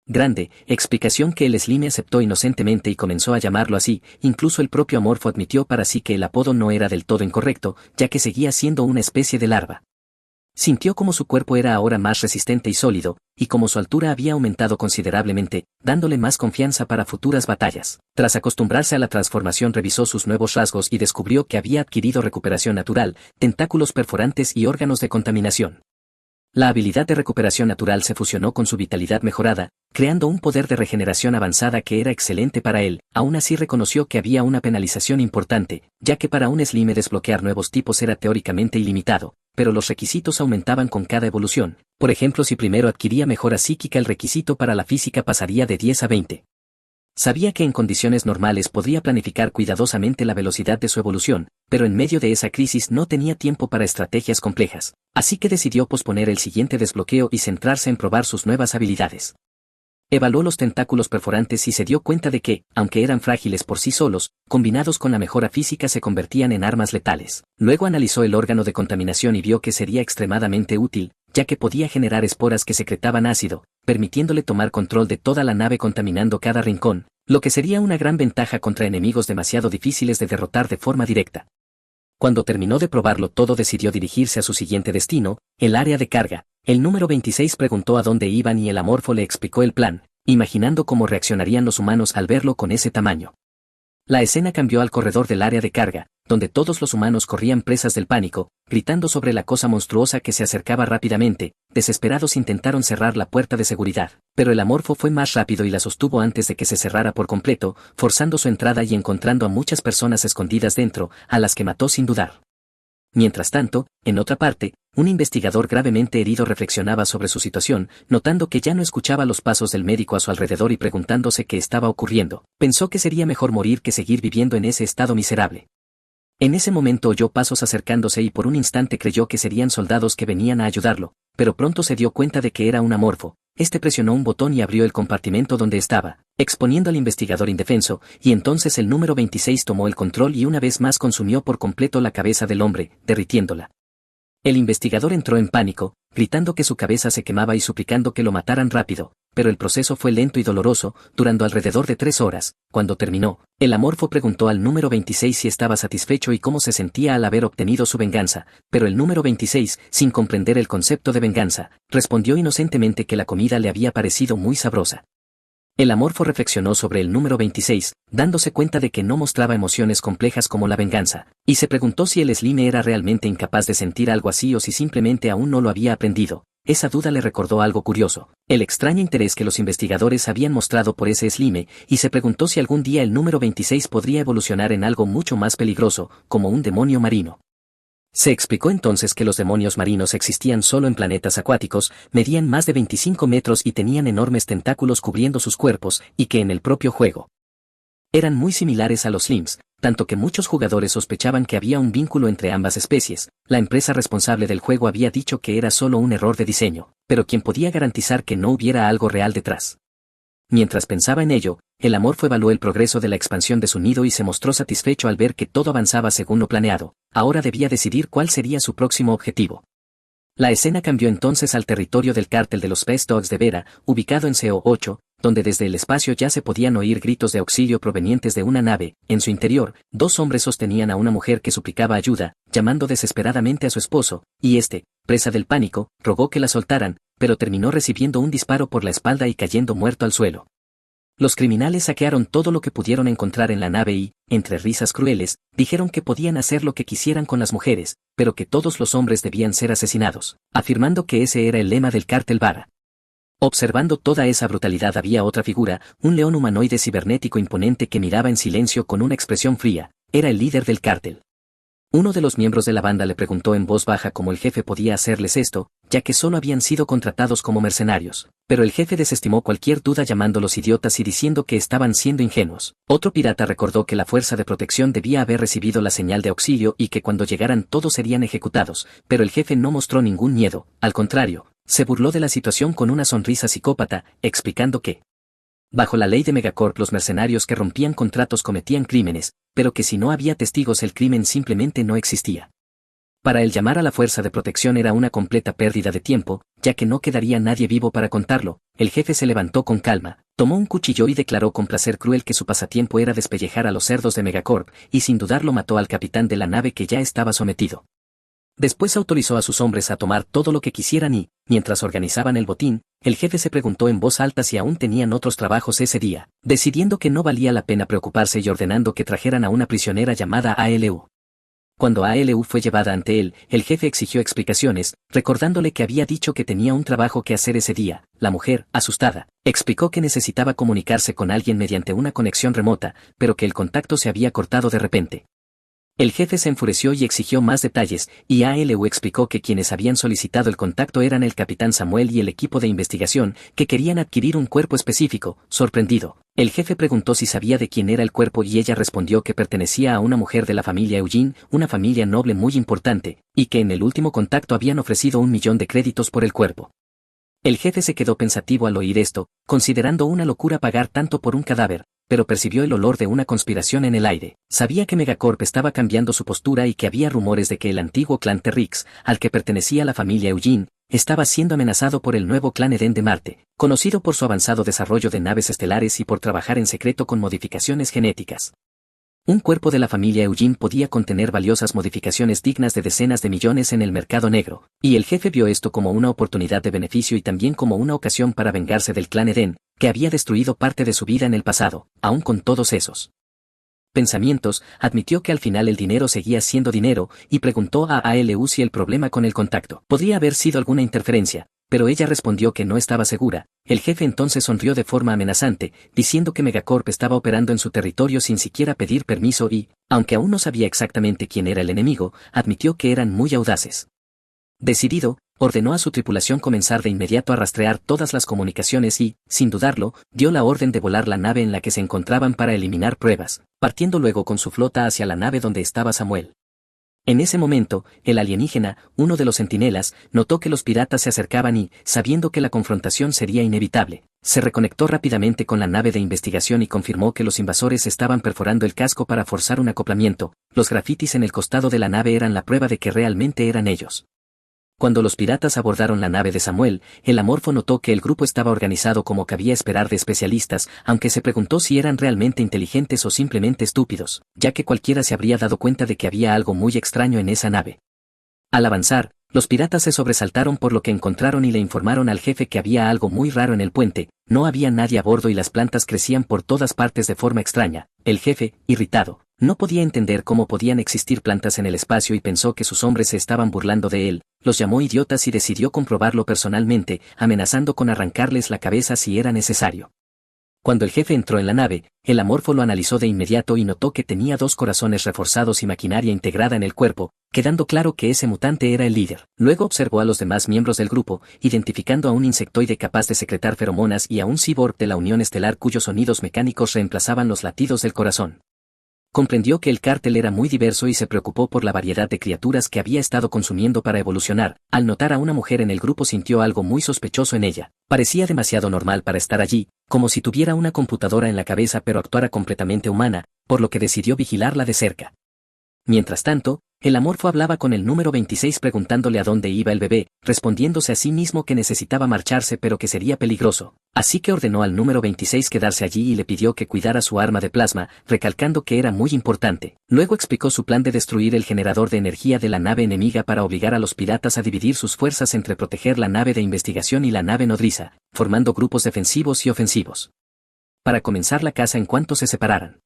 grande, explicación que el Slime aceptó inocentemente y comenzó a llamarlo así. Incluso el propio Amorfo admitió para sí que el apodo no era del todo incorrecto, ya que seguía siendo una especie de larva. Sintió como su cuerpo era ahora más resistente y sólido, y como su altura había aumentado considerablemente, dándole más confianza para futuras batallas. Tras acostumbrarse a la transformación, revisó sus nuevos rasgos y descubrió que había adquirido recuperación natural, tentáculos perforantes y órganos de contaminación. La habilidad de recuperación natural se fusionó con su vitalidad mejorada, creando un poder de regeneración avanzada que era excelente para él. Aún así reconoció que había una penalización importante, ya que para un Slime desbloquear nuevos tipos era teóricamente ilimitado, pero los requisitos aumentaban con cada evolución. Por ejemplo, si primero adquiría mejora psíquica, el requisito para la física pasaría de 10 a 20. Sabía que en condiciones normales podría planificar cuidadosamente la velocidad de su evolución, pero en medio de esa crisis no tenía tiempo para estrategias complejas, así que decidió posponer el siguiente desbloqueo y centrarse en probar sus nuevas habilidades. Evaluó los tentáculos perforantes y se dio cuenta de que, aunque eran frágiles por sí solos, combinados con la mejora física se convertían en armas letales. Luego analizó el órgano de contaminación y vio que sería extremadamente útil, ya que podía generar esporas que secretaban ácido, permitiéndole tomar control de toda la nave contaminando cada rincón, lo que sería una gran ventaja contra enemigos demasiado difíciles de derrotar de forma directa. Cuando terminó de probarlo todo, decidió dirigirse a su siguiente destino, el área de carga. El número 26 preguntó a dónde iban y el amorfo le explicó el plan, imaginando cómo reaccionarían los humanos al verlo con ese tamaño. La escena cambió al corredor del área de carga, donde todos los humanos corrían presas del pánico, gritando sobre la cosa monstruosa que se acercaba rápidamente. Desesperados intentaron cerrar la puerta de seguridad, pero el amorfo fue más rápido y la sostuvo antes de que se cerrara por completo, forzando su entrada y encontrando a muchas personas escondidas dentro, a las que mató sin dudar. Mientras tanto, en otra parte, un investigador gravemente herido reflexionaba sobre su situación, notando que ya no escuchaba los pasos del médico a su alrededor y preguntándose qué estaba ocurriendo. Pensó que sería mejor morir que seguir viviendo en ese estado miserable. En ese momento oyó pasos acercándose y por un instante creyó que serían soldados que venían a ayudarlo, pero pronto se dio cuenta de que era un amorfo. Este presionó un botón y abrió el compartimento donde estaba, exponiendo al investigador indefenso, y entonces el número 26 tomó el control y una vez más consumió por completo la cabeza del hombre, derritiéndola. El investigador entró en pánico, gritando que su cabeza se quemaba y suplicando que lo mataran rápido, pero el proceso fue lento y doloroso, durando alrededor de 3 horas. Cuando terminó, el amorfo preguntó al número 26 si estaba satisfecho y cómo se sentía al haber obtenido su venganza, pero el número 26, sin comprender el concepto de venganza, respondió inocentemente que la comida le había parecido muy sabrosa. El amorfo reflexionó sobre el número 26, dándose cuenta de que no mostraba emociones complejas como la venganza, y se preguntó si el Slime era realmente incapaz de sentir algo así o si simplemente aún no lo había aprendido. Esa duda le recordó algo curioso, el extraño interés que los investigadores habían mostrado por ese Slime, y se preguntó si algún día el número 26 podría evolucionar en algo mucho más peligroso, como un demonio marino. Se explicó entonces que los demonios marinos existían solo en planetas acuáticos, medían más de 25 metros y tenían enormes tentáculos cubriendo sus cuerpos, y que en el propio juego eran muy similares a los Slimes, tanto que muchos jugadores sospechaban que había un vínculo entre ambas especies. La empresa responsable del juego había dicho que era solo un error de diseño, pero ¿quién podía garantizar que no hubiera algo real detrás? Mientras pensaba en ello, el amorfo evaluó el progreso de la expansión de su nido y se mostró satisfecho al ver que todo avanzaba según lo planeado. Ahora debía decidir cuál sería su próximo objetivo. La escena cambió entonces al territorio del cártel de los Space Dogs de Vera, ubicado en CO8, donde desde el espacio ya se podían oír gritos de auxilio provenientes de una nave. En su interior, 2 hombres sostenían a una mujer que suplicaba ayuda, llamando desesperadamente a su esposo, y este, presa del pánico, rogó que la soltaran, pero terminó recibiendo un disparo por la espalda y cayendo muerto al suelo. Los criminales saquearon todo lo que pudieron encontrar en la nave y, entre risas crueles, dijeron que podían hacer lo que quisieran con las mujeres, pero que todos los hombres debían ser asesinados, afirmando que ese era el lema del cártel Vara. Observando toda esa brutalidad había otra figura, un león humanoide cibernético imponente que miraba en silencio con una expresión fría. Era el líder del cártel. Uno de los miembros de la banda le preguntó en voz baja cómo el jefe podía hacerles esto, ya que solo habían sido contratados como mercenarios, pero el jefe desestimó cualquier duda llamándolos idiotas y diciendo que estaban siendo ingenuos. Otro pirata recordó que la fuerza de protección debía haber recibido la señal de auxilio y que cuando llegaran todos serían ejecutados, pero el jefe no mostró ningún miedo, al contrario, se burló de la situación con una sonrisa psicópata, explicando que bajo la ley de Megacorp los mercenarios que rompían contratos cometían crímenes, pero que si no había testigos el crimen simplemente no existía. Para él llamar a la fuerza de protección era una completa pérdida de tiempo, ya que no quedaría nadie vivo para contarlo. El jefe se levantó con calma, tomó un cuchillo y declaró con placer cruel que su pasatiempo era despellejar a los cerdos de Megacorp, y sin dudarlo mató al capitán de la nave que ya estaba sometido. Después autorizó a sus hombres a tomar todo lo que quisieran y, mientras organizaban el botín, el jefe se preguntó en voz alta si aún tenían otros trabajos ese día, decidiendo que no valía la pena preocuparse y ordenando que trajeran a una prisionera llamada ALU. Cuando ALU fue llevada ante él, el jefe exigió explicaciones, recordándole que había dicho que tenía un trabajo que hacer ese día. La mujer, asustada, explicó que necesitaba comunicarse con alguien mediante una conexión remota, pero que el contacto se había cortado de repente. El jefe se enfureció y exigió más detalles, y ALU explicó que quienes habían solicitado el contacto eran el capitán Samuel y el equipo de investigación, que querían adquirir un cuerpo específico. Sorprendido, el jefe preguntó si sabía de quién era el cuerpo y ella respondió que pertenecía a una mujer de la familia Eugene, una familia noble muy importante, y que en el último contacto habían ofrecido 1.000.000 de créditos por el cuerpo. El jefe se quedó pensativo al oír esto, considerando una locura pagar tanto por un cadáver, pero percibió el olor de una conspiración en el aire. Sabía que Megacorp estaba cambiando su postura y que había rumores de que el antiguo clan Terrix, al que pertenecía la familia Eugene, estaba siendo amenazado por el nuevo clan Eden de Marte, conocido por su avanzado desarrollo de naves estelares y por trabajar en secreto con modificaciones genéticas. Un cuerpo de la familia Eugene podía contener valiosas modificaciones dignas de decenas de millones en el mercado negro, y el jefe vio esto como una oportunidad de beneficio y también como una ocasión para vengarse del clan Eden, que había destruido parte de su vida en el pasado. Aún con todos esos pensamientos, admitió que al final el dinero seguía siendo dinero, y preguntó a ALU si el problema con el contacto podría haber sido alguna interferencia, pero ella respondió que no estaba segura. El jefe entonces sonrió de forma amenazante, diciendo que Megacorp estaba operando en su territorio sin siquiera pedir permiso y, aunque aún no sabía exactamente quién era el enemigo, admitió que eran muy audaces. Decidido, ordenó a su tripulación comenzar de inmediato a rastrear todas las comunicaciones y, sin dudarlo, dio la orden de volar la nave en la que se encontraban para eliminar pruebas, partiendo luego con su flota hacia la nave donde estaba Samuel. En ese momento, el alienígena, uno de los centinelas, notó que los piratas se acercaban y, sabiendo que la confrontación sería inevitable, se reconectó rápidamente con la nave de investigación y confirmó que los invasores estaban perforando el casco para forzar un acoplamiento. Los grafitis en el costado de la nave eran la prueba de que realmente eran ellos. Cuando los piratas abordaron la nave de Samuel, el amorfo notó que el grupo estaba organizado como cabía esperar de especialistas, aunque se preguntó si eran realmente inteligentes o simplemente estúpidos, ya que cualquiera se habría dado cuenta de que había algo muy extraño en esa nave. Al avanzar, los piratas se sobresaltaron por lo que encontraron y le informaron al jefe que había algo muy raro en el puente. No había nadie a bordo y las plantas crecían por todas partes de forma extraña. El jefe, irritado, no podía entender cómo podían existir plantas en el espacio y pensó que sus hombres se estaban burlando de él. Los llamó idiotas y decidió comprobarlo personalmente, amenazando con arrancarles la cabeza si era necesario. Cuando el jefe entró en la nave, el amorfo lo analizó de inmediato y notó que tenía 2 corazones reforzados y maquinaria integrada en el cuerpo, quedando claro que ese mutante era el líder. Luego observó a los demás miembros del grupo, identificando a un insectoide capaz de secretar feromonas y a un cyborg de la Unión Estelar cuyos sonidos mecánicos reemplazaban los latidos del corazón. Comprendió que el cártel era muy diverso y se preocupó por la variedad de criaturas que había estado consumiendo para evolucionar. Al notar a una mujer en el grupo sintió algo muy sospechoso en ella. Parecía demasiado normal para estar allí, como si tuviera una computadora en la cabeza pero actuara completamente humana, por lo que decidió vigilarla de cerca. Mientras tanto, el amorfo hablaba con el número 26 preguntándole a dónde iba el bebé, respondiéndose a sí mismo que necesitaba marcharse pero que sería peligroso. Así que ordenó al número 26 quedarse allí y le pidió que cuidara su arma de plasma, recalcando que era muy importante. Luego explicó su plan de destruir el generador de energía de la nave enemiga para obligar a los piratas a dividir sus fuerzas entre proteger la nave de investigación y la nave nodriza, formando grupos defensivos y ofensivos, para comenzar la caza en cuanto se separaran.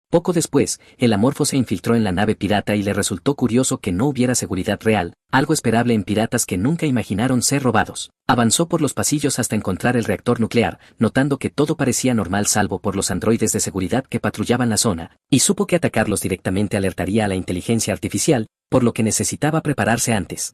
Poco después, el amorfo se infiltró en la nave pirata y le resultó curioso que no hubiera seguridad real, algo esperable en piratas que nunca imaginaron ser robados. Avanzó por los pasillos hasta encontrar el reactor nuclear, notando que todo parecía normal salvo por los androides de seguridad que patrullaban la zona, y supo que atacarlos directamente alertaría a la inteligencia artificial, por lo que necesitaba prepararse antes.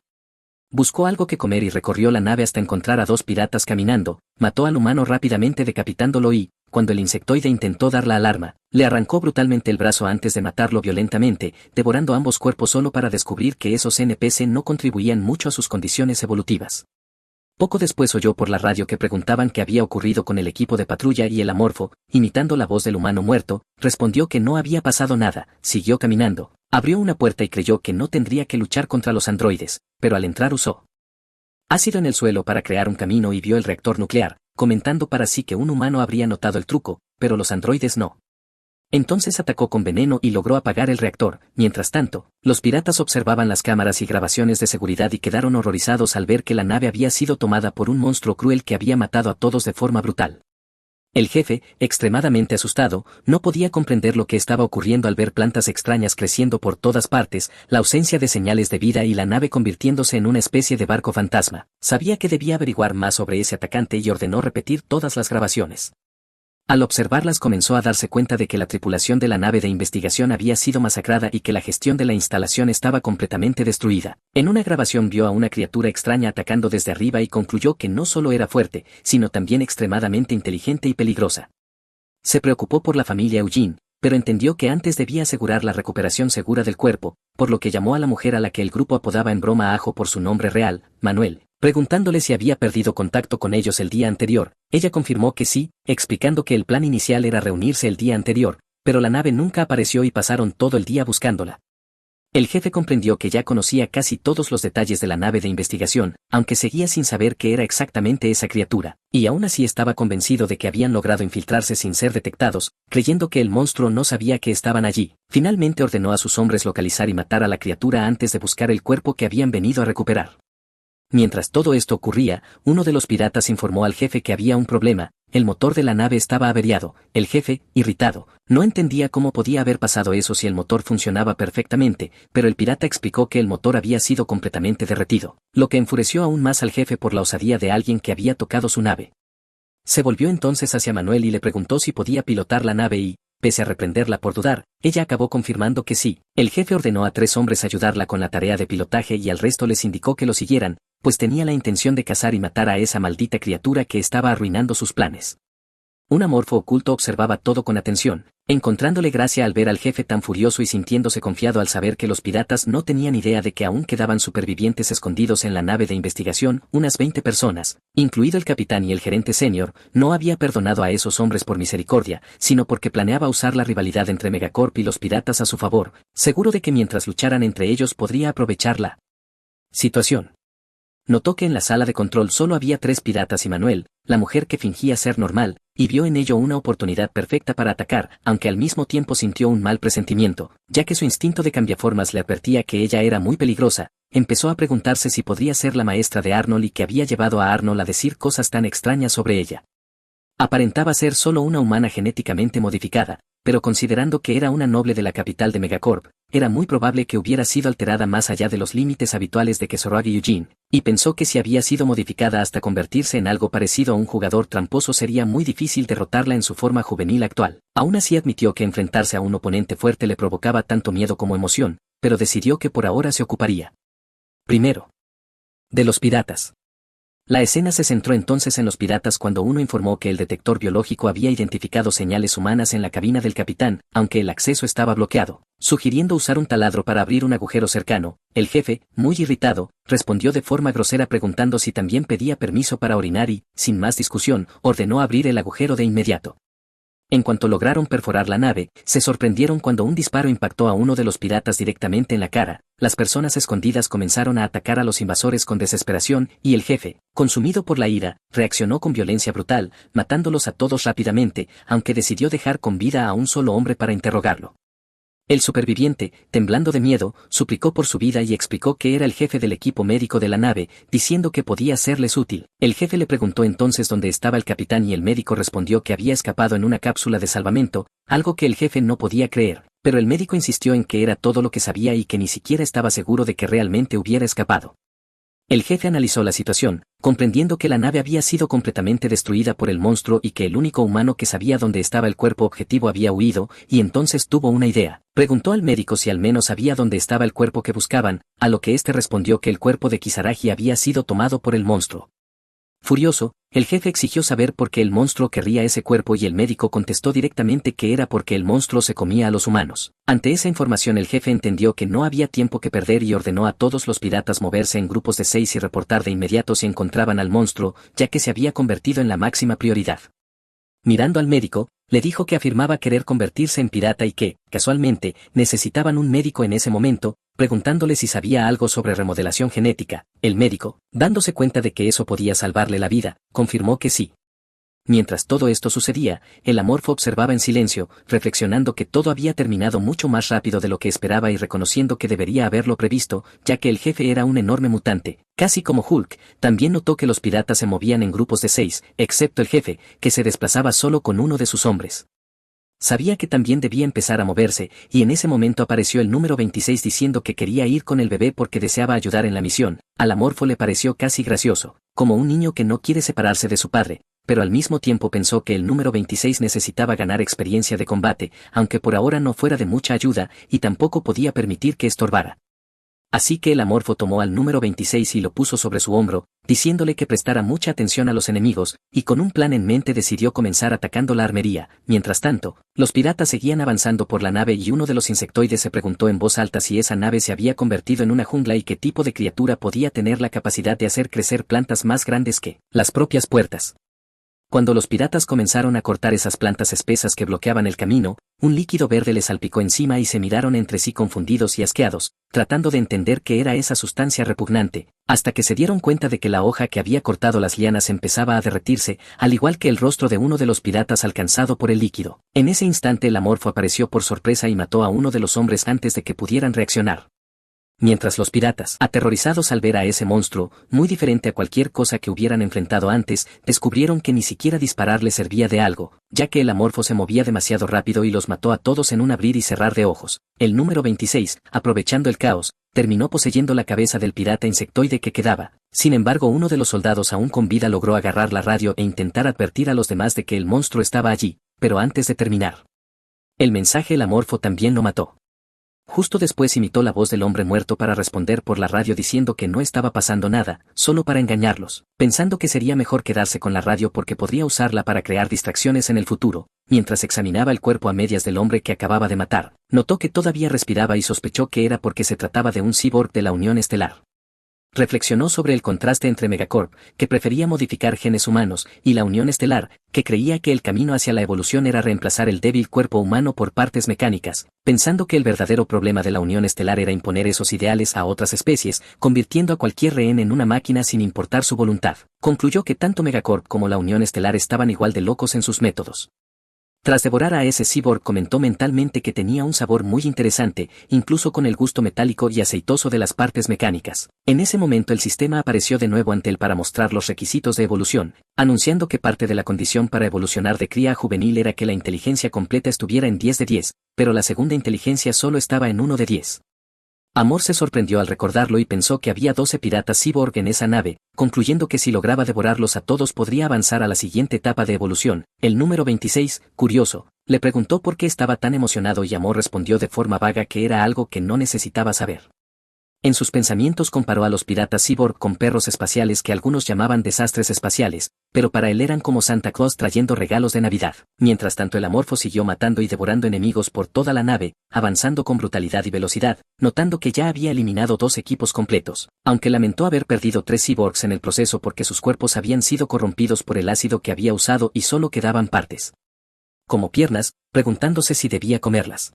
Buscó algo que comer y recorrió la nave hasta encontrar a 2 piratas caminando, mató al humano rápidamente decapitándolo y, cuando el insectoide intentó dar la alarma, le arrancó brutalmente el brazo antes de matarlo violentamente, devorando ambos cuerpos solo para descubrir que esos NPC no contribuían mucho a sus condiciones evolutivas. Poco después oyó por la radio que preguntaban qué había ocurrido con el equipo de patrulla y el amorfo, imitando la voz del humano muerto, respondió que no había pasado nada, siguió caminando, abrió una puerta y creyó que no tendría que luchar contra los androides, pero al entrar usó ácido en el suelo para crear un camino y vio el reactor nuclear, comentando para sí que un humano habría notado el truco, pero los androides no. Entonces atacó con veneno y logró apagar el reactor. Mientras tanto, los piratas observaban las cámaras y grabaciones de seguridad y quedaron horrorizados al ver que la nave había sido tomada por un monstruo cruel que había matado a todos de forma brutal. El jefe, extremadamente asustado, no podía comprender lo que estaba ocurriendo al ver plantas extrañas creciendo por todas partes, la ausencia de señales de vida y la nave convirtiéndose en una especie de barco fantasma. Sabía que debía averiguar más sobre ese atacante y ordenó repetir todas las grabaciones. Al observarlas comenzó a darse cuenta de que la tripulación de la nave de investigación había sido masacrada y que la gestión de la instalación estaba completamente destruida. En una grabación vio a una criatura extraña atacando desde arriba y concluyó que no solo era fuerte, sino también extremadamente inteligente y peligrosa. Se preocupó por la familia Eugene, pero entendió que antes debía asegurar la recuperación segura del cuerpo, por lo que llamó a la mujer a la que el grupo apodaba en broma a Ajo por su nombre real, Manuel. Preguntándole si había perdido contacto con ellos el día anterior, ella confirmó que sí, explicando que el plan inicial era reunirse el día anterior, pero la nave nunca apareció y pasaron todo el día buscándola. El jefe comprendió que ya conocía casi todos los detalles de la nave de investigación, aunque seguía sin saber qué era exactamente esa criatura, y aún así estaba convencido de que habían logrado infiltrarse sin ser detectados, creyendo que el monstruo no sabía que estaban allí. Finalmente ordenó a sus hombres localizar y matar a la criatura antes de buscar el cuerpo que habían venido a recuperar. Mientras todo esto ocurría, uno de los piratas informó al jefe que había un problema, el motor de la nave estaba averiado. El jefe, irritado, no entendía cómo podía haber pasado eso si el motor funcionaba perfectamente, pero el pirata explicó que el motor había sido completamente derretido, lo que enfureció aún más al jefe por la osadía de alguien que había tocado su nave. Se volvió entonces hacia Manuel y le preguntó si podía pilotar la nave y, pese a reprenderla por dudar, ella acabó confirmando que sí. El jefe ordenó a 3 hombres ayudarla con la tarea de pilotaje y al resto les indicó que lo siguieran, pues tenía la intención de cazar y matar a esa maldita criatura que estaba arruinando sus planes. Un amorfo oculto observaba todo con atención, encontrándole gracia al ver al jefe tan furioso y sintiéndose confiado al saber que los piratas no tenían idea de que aún quedaban supervivientes escondidos en la nave de investigación. Unas 20 personas, incluido el capitán y el gerente senior, no había perdonado a esos hombres por misericordia, sino porque planeaba usar la rivalidad entre Megacorp y los piratas a su favor, seguro de que mientras lucharan entre ellos podría aprovechar la situación. Notó que en la sala de control solo había 3 piratas y Manuel, la mujer que fingía ser normal, y vio en ello una oportunidad perfecta para atacar, aunque al mismo tiempo sintió un mal presentimiento, ya que su instinto de cambiaformas le advertía que ella era muy peligrosa. Empezó a preguntarse si podría ser la maestra de Arnold y que había llevado a Arnold a decir cosas tan extrañas sobre ella. Aparentaba ser solo una humana genéticamente modificada, pero considerando que era una noble de la capital de Megacorp, era muy probable que hubiera sido alterada más allá de los límites habituales de Kesorag y Eugene, y pensó que si había sido modificada hasta convertirse en algo parecido a un jugador tramposo sería muy difícil derrotarla en su forma juvenil actual. Aún así admitió que enfrentarse a un oponente fuerte le provocaba tanto miedo como emoción, pero decidió que por ahora se ocuparía primero de los piratas. La escena se centró entonces en los piratas cuando uno informó que el detector biológico había identificado señales humanas en la cabina del capitán, aunque el acceso estaba bloqueado, sugiriendo usar un taladro para abrir un agujero cercano. El jefe, muy irritado, respondió de forma grosera preguntando si también pedía permiso para orinar y, sin más discusión, ordenó abrir el agujero de inmediato. En cuanto lograron perforar la nave, se sorprendieron cuando un disparo impactó a uno de los piratas directamente en la cara. Las personas escondidas comenzaron a atacar a los invasores con desesperación, y el jefe, consumido por la ira, reaccionó con violencia brutal, matándolos a todos rápidamente, aunque decidió dejar con vida a un solo hombre para interrogarlo. El superviviente, temblando de miedo, suplicó por su vida y explicó que era el jefe del equipo médico de la nave, diciendo que podía serles útil. El jefe le preguntó entonces dónde estaba el capitán y el médico respondió que había escapado en una cápsula de salvamento, algo que el jefe no podía creer, pero el médico insistió en que era todo lo que sabía y que ni siquiera estaba seguro de que realmente hubiera escapado. El jefe analizó la situación, comprendiendo que la nave había sido completamente destruida por el monstruo y que el único humano que sabía dónde estaba el cuerpo objetivo había huido, y entonces tuvo una idea. Preguntó al médico si al menos sabía dónde estaba el cuerpo que buscaban, a lo que éste respondió que el cuerpo de Kisaragi había sido tomado por el monstruo. Furioso, el jefe exigió saber por qué el monstruo querría ese cuerpo y el médico contestó directamente que era porque el monstruo se comía a los humanos. Ante esa información el jefe entendió que no había tiempo que perder y ordenó a todos los piratas moverse en grupos de 6 y reportar de inmediato si encontraban al monstruo, ya que se había convertido en la máxima prioridad. Mirando al médico, le dijo que afirmaba querer convertirse en pirata y que, casualmente, necesitaban un médico en ese momento, preguntándole si sabía algo sobre remodelación genética. El médico, dándose cuenta de que eso podía salvarle la vida, confirmó que sí. Mientras todo esto sucedía, el Amorfo observaba en silencio, reflexionando que todo había terminado mucho más rápido de lo que esperaba y reconociendo que debería haberlo previsto, ya que el jefe era un enorme mutante. Casi como Hulk, también notó que los piratas se movían en grupos de 6, excepto el jefe, que se desplazaba solo con uno de sus hombres. Sabía que también debía empezar a moverse, y en ese momento apareció el número 26 diciendo que quería ir con el bebé porque deseaba ayudar en la misión. Al Amorfo le pareció casi gracioso, como un niño que no quiere separarse de su padre, pero al mismo tiempo pensó que el número 26 necesitaba ganar experiencia de combate, aunque por ahora no fuera de mucha ayuda, y tampoco podía permitir que estorbara. Así que el Amorfo tomó al número 26 y lo puso sobre su hombro, diciéndole que prestara mucha atención a los enemigos, y con un plan en mente decidió comenzar atacando la armería. Mientras tanto, los piratas seguían avanzando por la nave y uno de los insectoides se preguntó en voz alta si esa nave se había convertido en una jungla y qué tipo de criatura podía tener la capacidad de hacer crecer plantas más grandes que las propias puertas. Cuando los piratas comenzaron a cortar esas plantas espesas que bloqueaban el camino, un líquido verde les salpicó encima y se miraron entre sí confundidos y asqueados, tratando de entender qué era esa sustancia repugnante, hasta que se dieron cuenta de que la hoja que había cortado las lianas empezaba a derretirse, al igual que el rostro de uno de los piratas alcanzado por el líquido. En ese instante el Amorfo apareció por sorpresa y mató a uno de los hombres antes de que pudieran reaccionar. Mientras los piratas, aterrorizados al ver a ese monstruo, muy diferente a cualquier cosa que hubieran enfrentado antes, descubrieron que ni siquiera disparar les servía de algo, ya que el Amorfo se movía demasiado rápido y los mató a todos en un abrir y cerrar de ojos. El número 26, aprovechando el caos, terminó poseyendo la cabeza del pirata insectoide que quedaba. Sin embargo, uno de los soldados aún con vida logró agarrar la radio e intentar advertir a los demás de que el monstruo estaba allí, pero antes de terminar el mensaje el Amorfo también lo mató. Justo después imitó la voz del hombre muerto para responder por la radio diciendo que no estaba pasando nada, solo para engañarlos, pensando que sería mejor quedarse con la radio porque podría usarla para crear distracciones en el futuro. Mientras examinaba el cuerpo a medias del hombre que acababa de matar, notó que todavía respiraba y sospechó que era porque se trataba de un cyborg de la Unión Estelar. Reflexionó sobre el contraste entre Megacorp, que prefería modificar genes humanos, y la Unión Estelar, que creía que el camino hacia la evolución era reemplazar el débil cuerpo humano por partes mecánicas, pensando que el verdadero problema de la Unión Estelar era imponer esos ideales a otras especies, convirtiendo a cualquier rehén en una máquina sin importar su voluntad. Concluyó que tanto Megacorp como la Unión Estelar estaban igual de locos en sus métodos. Tras devorar a ese cyborg comentó mentalmente que tenía un sabor muy interesante, incluso con el gusto metálico y aceitoso de las partes mecánicas. En ese momento el sistema apareció de nuevo ante él para mostrar los requisitos de evolución, anunciando que parte de la condición para evolucionar de cría a juvenil era que la inteligencia completa estuviera en 10 de 10, pero la segunda inteligencia solo estaba en 1 de 10. Amor se sorprendió al recordarlo y pensó que había 12 piratas cyborg en esa nave, concluyendo que si lograba devorarlos a todos podría avanzar a la siguiente etapa de evolución. El número 26, curioso, le preguntó por qué estaba tan emocionado y Amor respondió de forma vaga que era algo que no necesitaba saber. En sus pensamientos comparó a los piratas cyborg con perros espaciales que algunos llamaban desastres espaciales, pero para él eran como Santa Claus trayendo regalos de Navidad. Mientras tanto el Amorfo siguió matando y devorando enemigos por toda la nave, avanzando con brutalidad y velocidad, notando que ya había eliminado 2 equipos completos, aunque lamentó haber perdido 3 cyborgs en el proceso porque sus cuerpos habían sido corrompidos por el ácido que había usado y solo quedaban partes, como piernas, preguntándose si debía comerlas.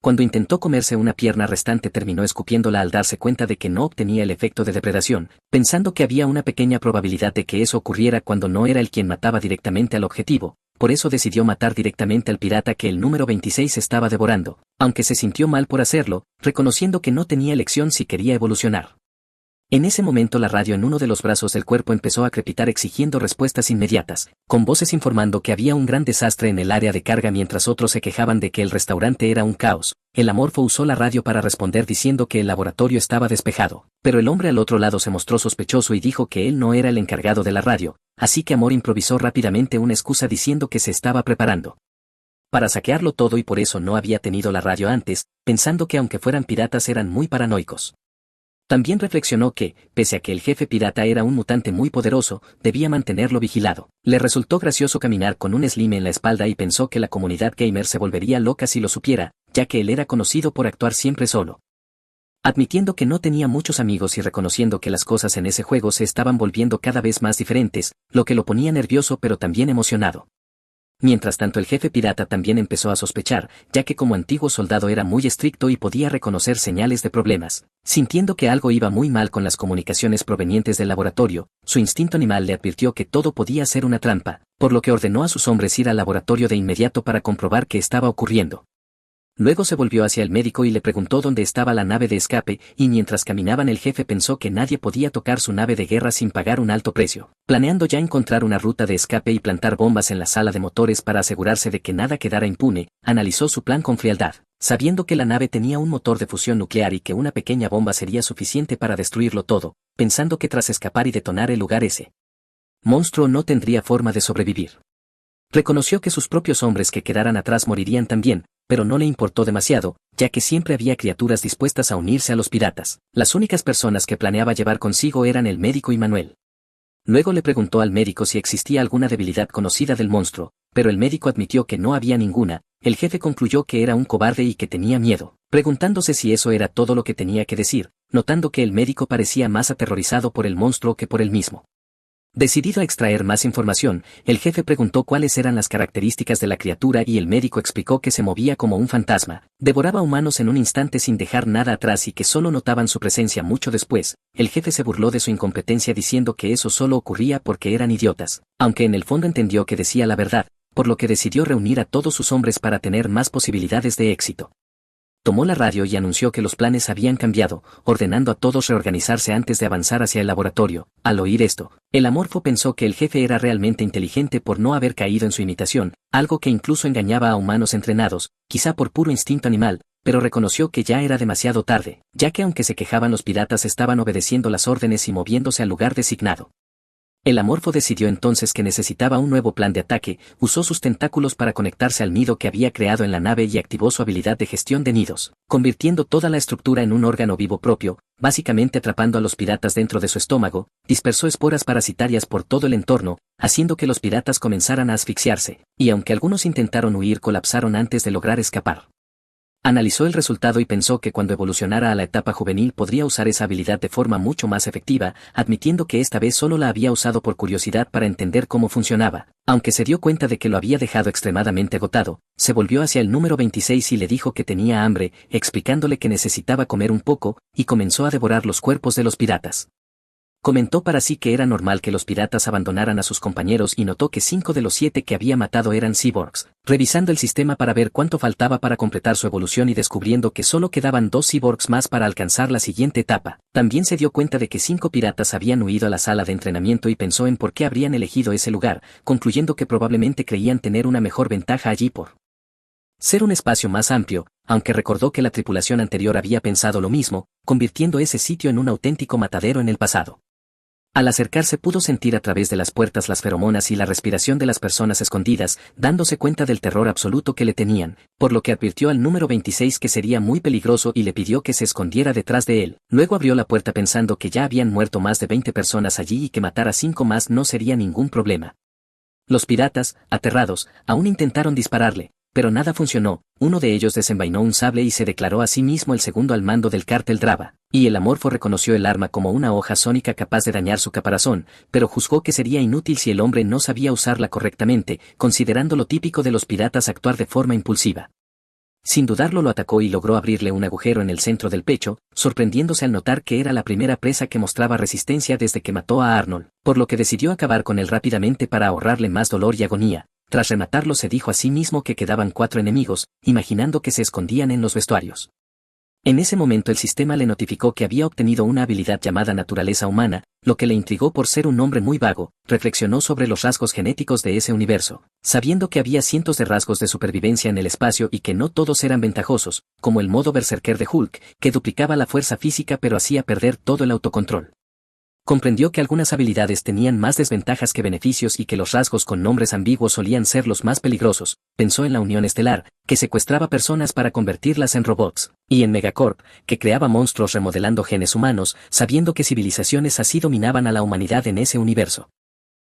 Cuando intentó comerse una pierna restante terminó escupiéndola al darse cuenta de que no obtenía el efecto de depredación, pensando que había una pequeña probabilidad de que eso ocurriera cuando no era él quien mataba directamente al objetivo, por eso decidió matar directamente al pirata que el número 26 estaba devorando, aunque se sintió mal por hacerlo, reconociendo que no tenía elección si quería evolucionar. En ese momento la radio en uno de los brazos del cuerpo empezó a crepitar exigiendo respuestas inmediatas, con voces informando que había un gran desastre en el área de carga mientras otros se quejaban de que el restaurante era un caos. El Amorfo usó la radio para responder diciendo que el laboratorio estaba despejado, pero el hombre al otro lado se mostró sospechoso y dijo que él no era el encargado de la radio, así que Amor improvisó rápidamente una excusa diciendo que se estaba preparando para saquearlo todo y por eso no había tenido la radio antes, pensando que aunque fueran piratas eran muy paranoicos. También reflexionó que, pese a que el jefe pirata era un mutante muy poderoso, debía mantenerlo vigilado. Le resultó gracioso caminar con un slime en la espalda y pensó que la comunidad gamer se volvería loca si lo supiera, ya que él era conocido por actuar siempre solo. Admitiendo que no tenía muchos amigos y reconociendo que las cosas en ese juego se estaban volviendo cada vez más diferentes, lo que lo ponía nervioso pero también emocionado. Mientras tanto el jefe pirata también empezó a sospechar, ya que como antiguo soldado era muy estricto y podía reconocer señales de problemas. Sintiendo que algo iba muy mal con las comunicaciones provenientes del laboratorio, su instinto animal le advirtió que todo podía ser una trampa, por lo que ordenó a sus hombres ir al laboratorio de inmediato para comprobar qué estaba ocurriendo. Luego se volvió hacia el médico y le preguntó dónde estaba la nave de escape, y mientras caminaban el jefe pensó que nadie podía tocar su nave de guerra sin pagar un alto precio, planeando ya encontrar una ruta de escape y plantar bombas en la sala de motores para asegurarse de que nada quedara impune. Analizó su plan con frialdad, sabiendo que la nave tenía un motor de fusión nuclear y que una pequeña bomba sería suficiente para destruirlo todo, pensando que tras escapar y detonar el lugar ese monstruo no tendría forma de sobrevivir. Reconoció que sus propios hombres que quedaran atrás morirían también, pero no le importó demasiado, ya que siempre había criaturas dispuestas a unirse a los piratas. Las únicas personas que planeaba llevar consigo eran el médico y Manuel. Luego le preguntó al médico si existía alguna debilidad conocida del monstruo, pero el médico admitió que no había ninguna. El jefe concluyó que era un cobarde y que tenía miedo, preguntándose si eso era todo lo que tenía que decir, notando que el médico parecía más aterrorizado por el monstruo que por él mismo. Decidido a extraer más información, el jefe preguntó cuáles eran las características de la criatura y el médico explicó que se movía como un fantasma, devoraba humanos en un instante sin dejar nada atrás y que solo notaban su presencia mucho después. El jefe se burló de su incompetencia diciendo que eso solo ocurría porque eran idiotas, aunque en el fondo entendió que decía la verdad, por lo que decidió reunir a todos sus hombres para tener más posibilidades de éxito. Tomó la radio y anunció que los planes habían cambiado, ordenando a todos reorganizarse antes de avanzar hacia el laboratorio. Al oír esto, el amorfo pensó que el jefe era realmente inteligente por no haber caído en su imitación, algo que incluso engañaba a humanos entrenados, quizá por puro instinto animal, pero reconoció que ya era demasiado tarde, ya que aunque se quejaban los piratas estaban obedeciendo las órdenes y moviéndose al lugar designado. El amorfo decidió entonces que necesitaba un nuevo plan de ataque, usó sus tentáculos para conectarse al nido que había creado en la nave y activó su habilidad de gestión de nidos, convirtiendo toda la estructura en un órgano vivo propio, básicamente atrapando a los piratas dentro de su estómago. Dispersó esporas parasitarias por todo el entorno, haciendo que los piratas comenzaran a asfixiarse, y aunque algunos intentaron huir colapsaron antes de lograr escapar. Analizó el resultado y pensó que cuando evolucionara a la etapa juvenil podría usar esa habilidad de forma mucho más efectiva, admitiendo que esta vez solo la había usado por curiosidad para entender cómo funcionaba. Aunque se dio cuenta de que lo había dejado extremadamente agotado, se volvió hacia el número 26 y le dijo que tenía hambre, explicándole que necesitaba comer un poco, y comenzó a devorar los cuerpos de los piratas. Comentó para sí que era normal que los piratas abandonaran a sus compañeros y notó que 5 de los 7 que había matado eran cyborgs, revisando el sistema para ver cuánto faltaba para completar su evolución y descubriendo que solo quedaban 2 cyborgs más para alcanzar la siguiente etapa. También se dio cuenta de que 5 piratas habían huido a la sala de entrenamiento y pensó en por qué habrían elegido ese lugar, concluyendo que probablemente creían tener una mejor ventaja allí por ser un espacio más amplio, aunque recordó que la tripulación anterior había pensado lo mismo, convirtiendo ese sitio en un auténtico matadero en el pasado. Al acercarse pudo sentir a través de las puertas las feromonas y la respiración de las personas escondidas, dándose cuenta del terror absoluto que le tenían, por lo que advirtió al número 26 que sería muy peligroso y le pidió que se escondiera detrás de él. Luego abrió la puerta pensando que ya habían muerto más de 20 personas allí y que matar a 5 más no sería ningún problema. Los piratas, aterrados, aún intentaron dispararle, pero nada funcionó. Uno de ellos desenvainó un sable y se declaró a sí mismo el segundo al mando del cártel Drava, y el amorfo reconoció el arma como una hoja sónica capaz de dañar su caparazón, pero juzgó que sería inútil si el hombre no sabía usarla correctamente, considerando lo típico de los piratas actuar de forma impulsiva. Sin dudarlo lo atacó y logró abrirle un agujero en el centro del pecho, sorprendiéndose al notar que era la primera presa que mostraba resistencia desde que mató a Arnold, por lo que decidió acabar con él rápidamente para ahorrarle más dolor y agonía. Tras rematarlo se dijo a sí mismo que quedaban 4 enemigos, imaginando que se escondían en los vestuarios. En ese momento el sistema le notificó que había obtenido una habilidad llamada naturaleza humana, lo que le intrigó por ser un hombre muy vago. Reflexionó sobre los rasgos genéticos de ese universo, sabiendo que había cientos de rasgos de supervivencia en el espacio y que no todos eran ventajosos, como el modo berserker de Hulk, que duplicaba la fuerza física pero hacía perder todo el autocontrol. Comprendió que algunas habilidades tenían más desventajas que beneficios y que los rasgos con nombres ambiguos solían ser los más peligrosos. Pensó en la Unión Estelar, que secuestraba personas para convertirlas en robots, y en Megacorp, que creaba monstruos remodelando genes humanos, sabiendo que civilizaciones así dominaban a la humanidad en ese universo.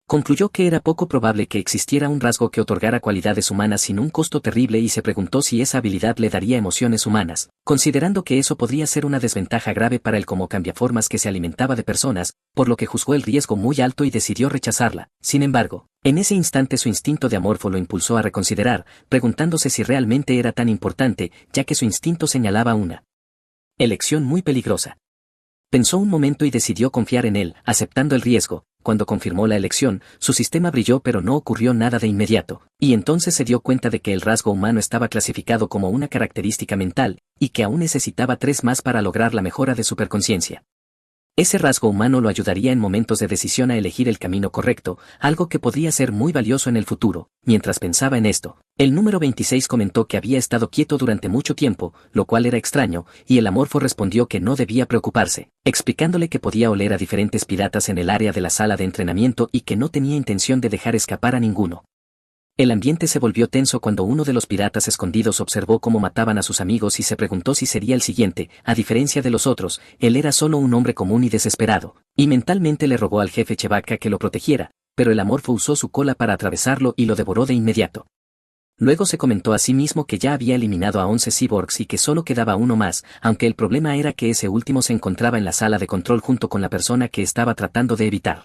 Concluyó que era poco probable que existiera un rasgo que otorgara cualidades humanas sin un costo terrible y se preguntó si esa habilidad le daría emociones humanas, considerando que eso podría ser una desventaja grave para él como cambiaformas que se alimentaba de personas, por lo que juzgó el riesgo muy alto y decidió rechazarla. Sin embargo, en ese instante su instinto de amorfo lo impulsó a reconsiderar, preguntándose si realmente era tan importante, ya que su instinto señalaba una elección muy peligrosa. Pensó un momento y decidió confiar en él, aceptando el riesgo. Cuando confirmó la elección, su sistema brilló pero no ocurrió nada de inmediato, y entonces se dio cuenta de que el rasgo humano estaba clasificado como una característica mental, y que aún necesitaba 3 más para lograr la mejora de superconciencia. Ese rasgo humano lo ayudaría en momentos de decisión a elegir el camino correcto, algo que podría ser muy valioso en el futuro. Mientras pensaba en esto, el número 26 comentó que había estado quieto durante mucho tiempo, lo cual era extraño, y el amorfo respondió que no debía preocuparse, explicándole que podía oler a diferentes piratas en el área de la sala de entrenamiento y que no tenía intención de dejar escapar a ninguno. El ambiente se volvió tenso cuando uno de los piratas escondidos observó cómo mataban a sus amigos y se preguntó si sería el siguiente. A diferencia de los otros, él era solo un hombre común y desesperado, y mentalmente le rogó al jefe Chewbacca que lo protegiera, pero el amorfo usó su cola para atravesarlo y lo devoró de inmediato. Luego se comentó a sí mismo que ya había eliminado a 11 cyborgs y que solo quedaba uno más, aunque el problema era que ese último se encontraba en la sala de control junto con la persona que estaba tratando de evitar.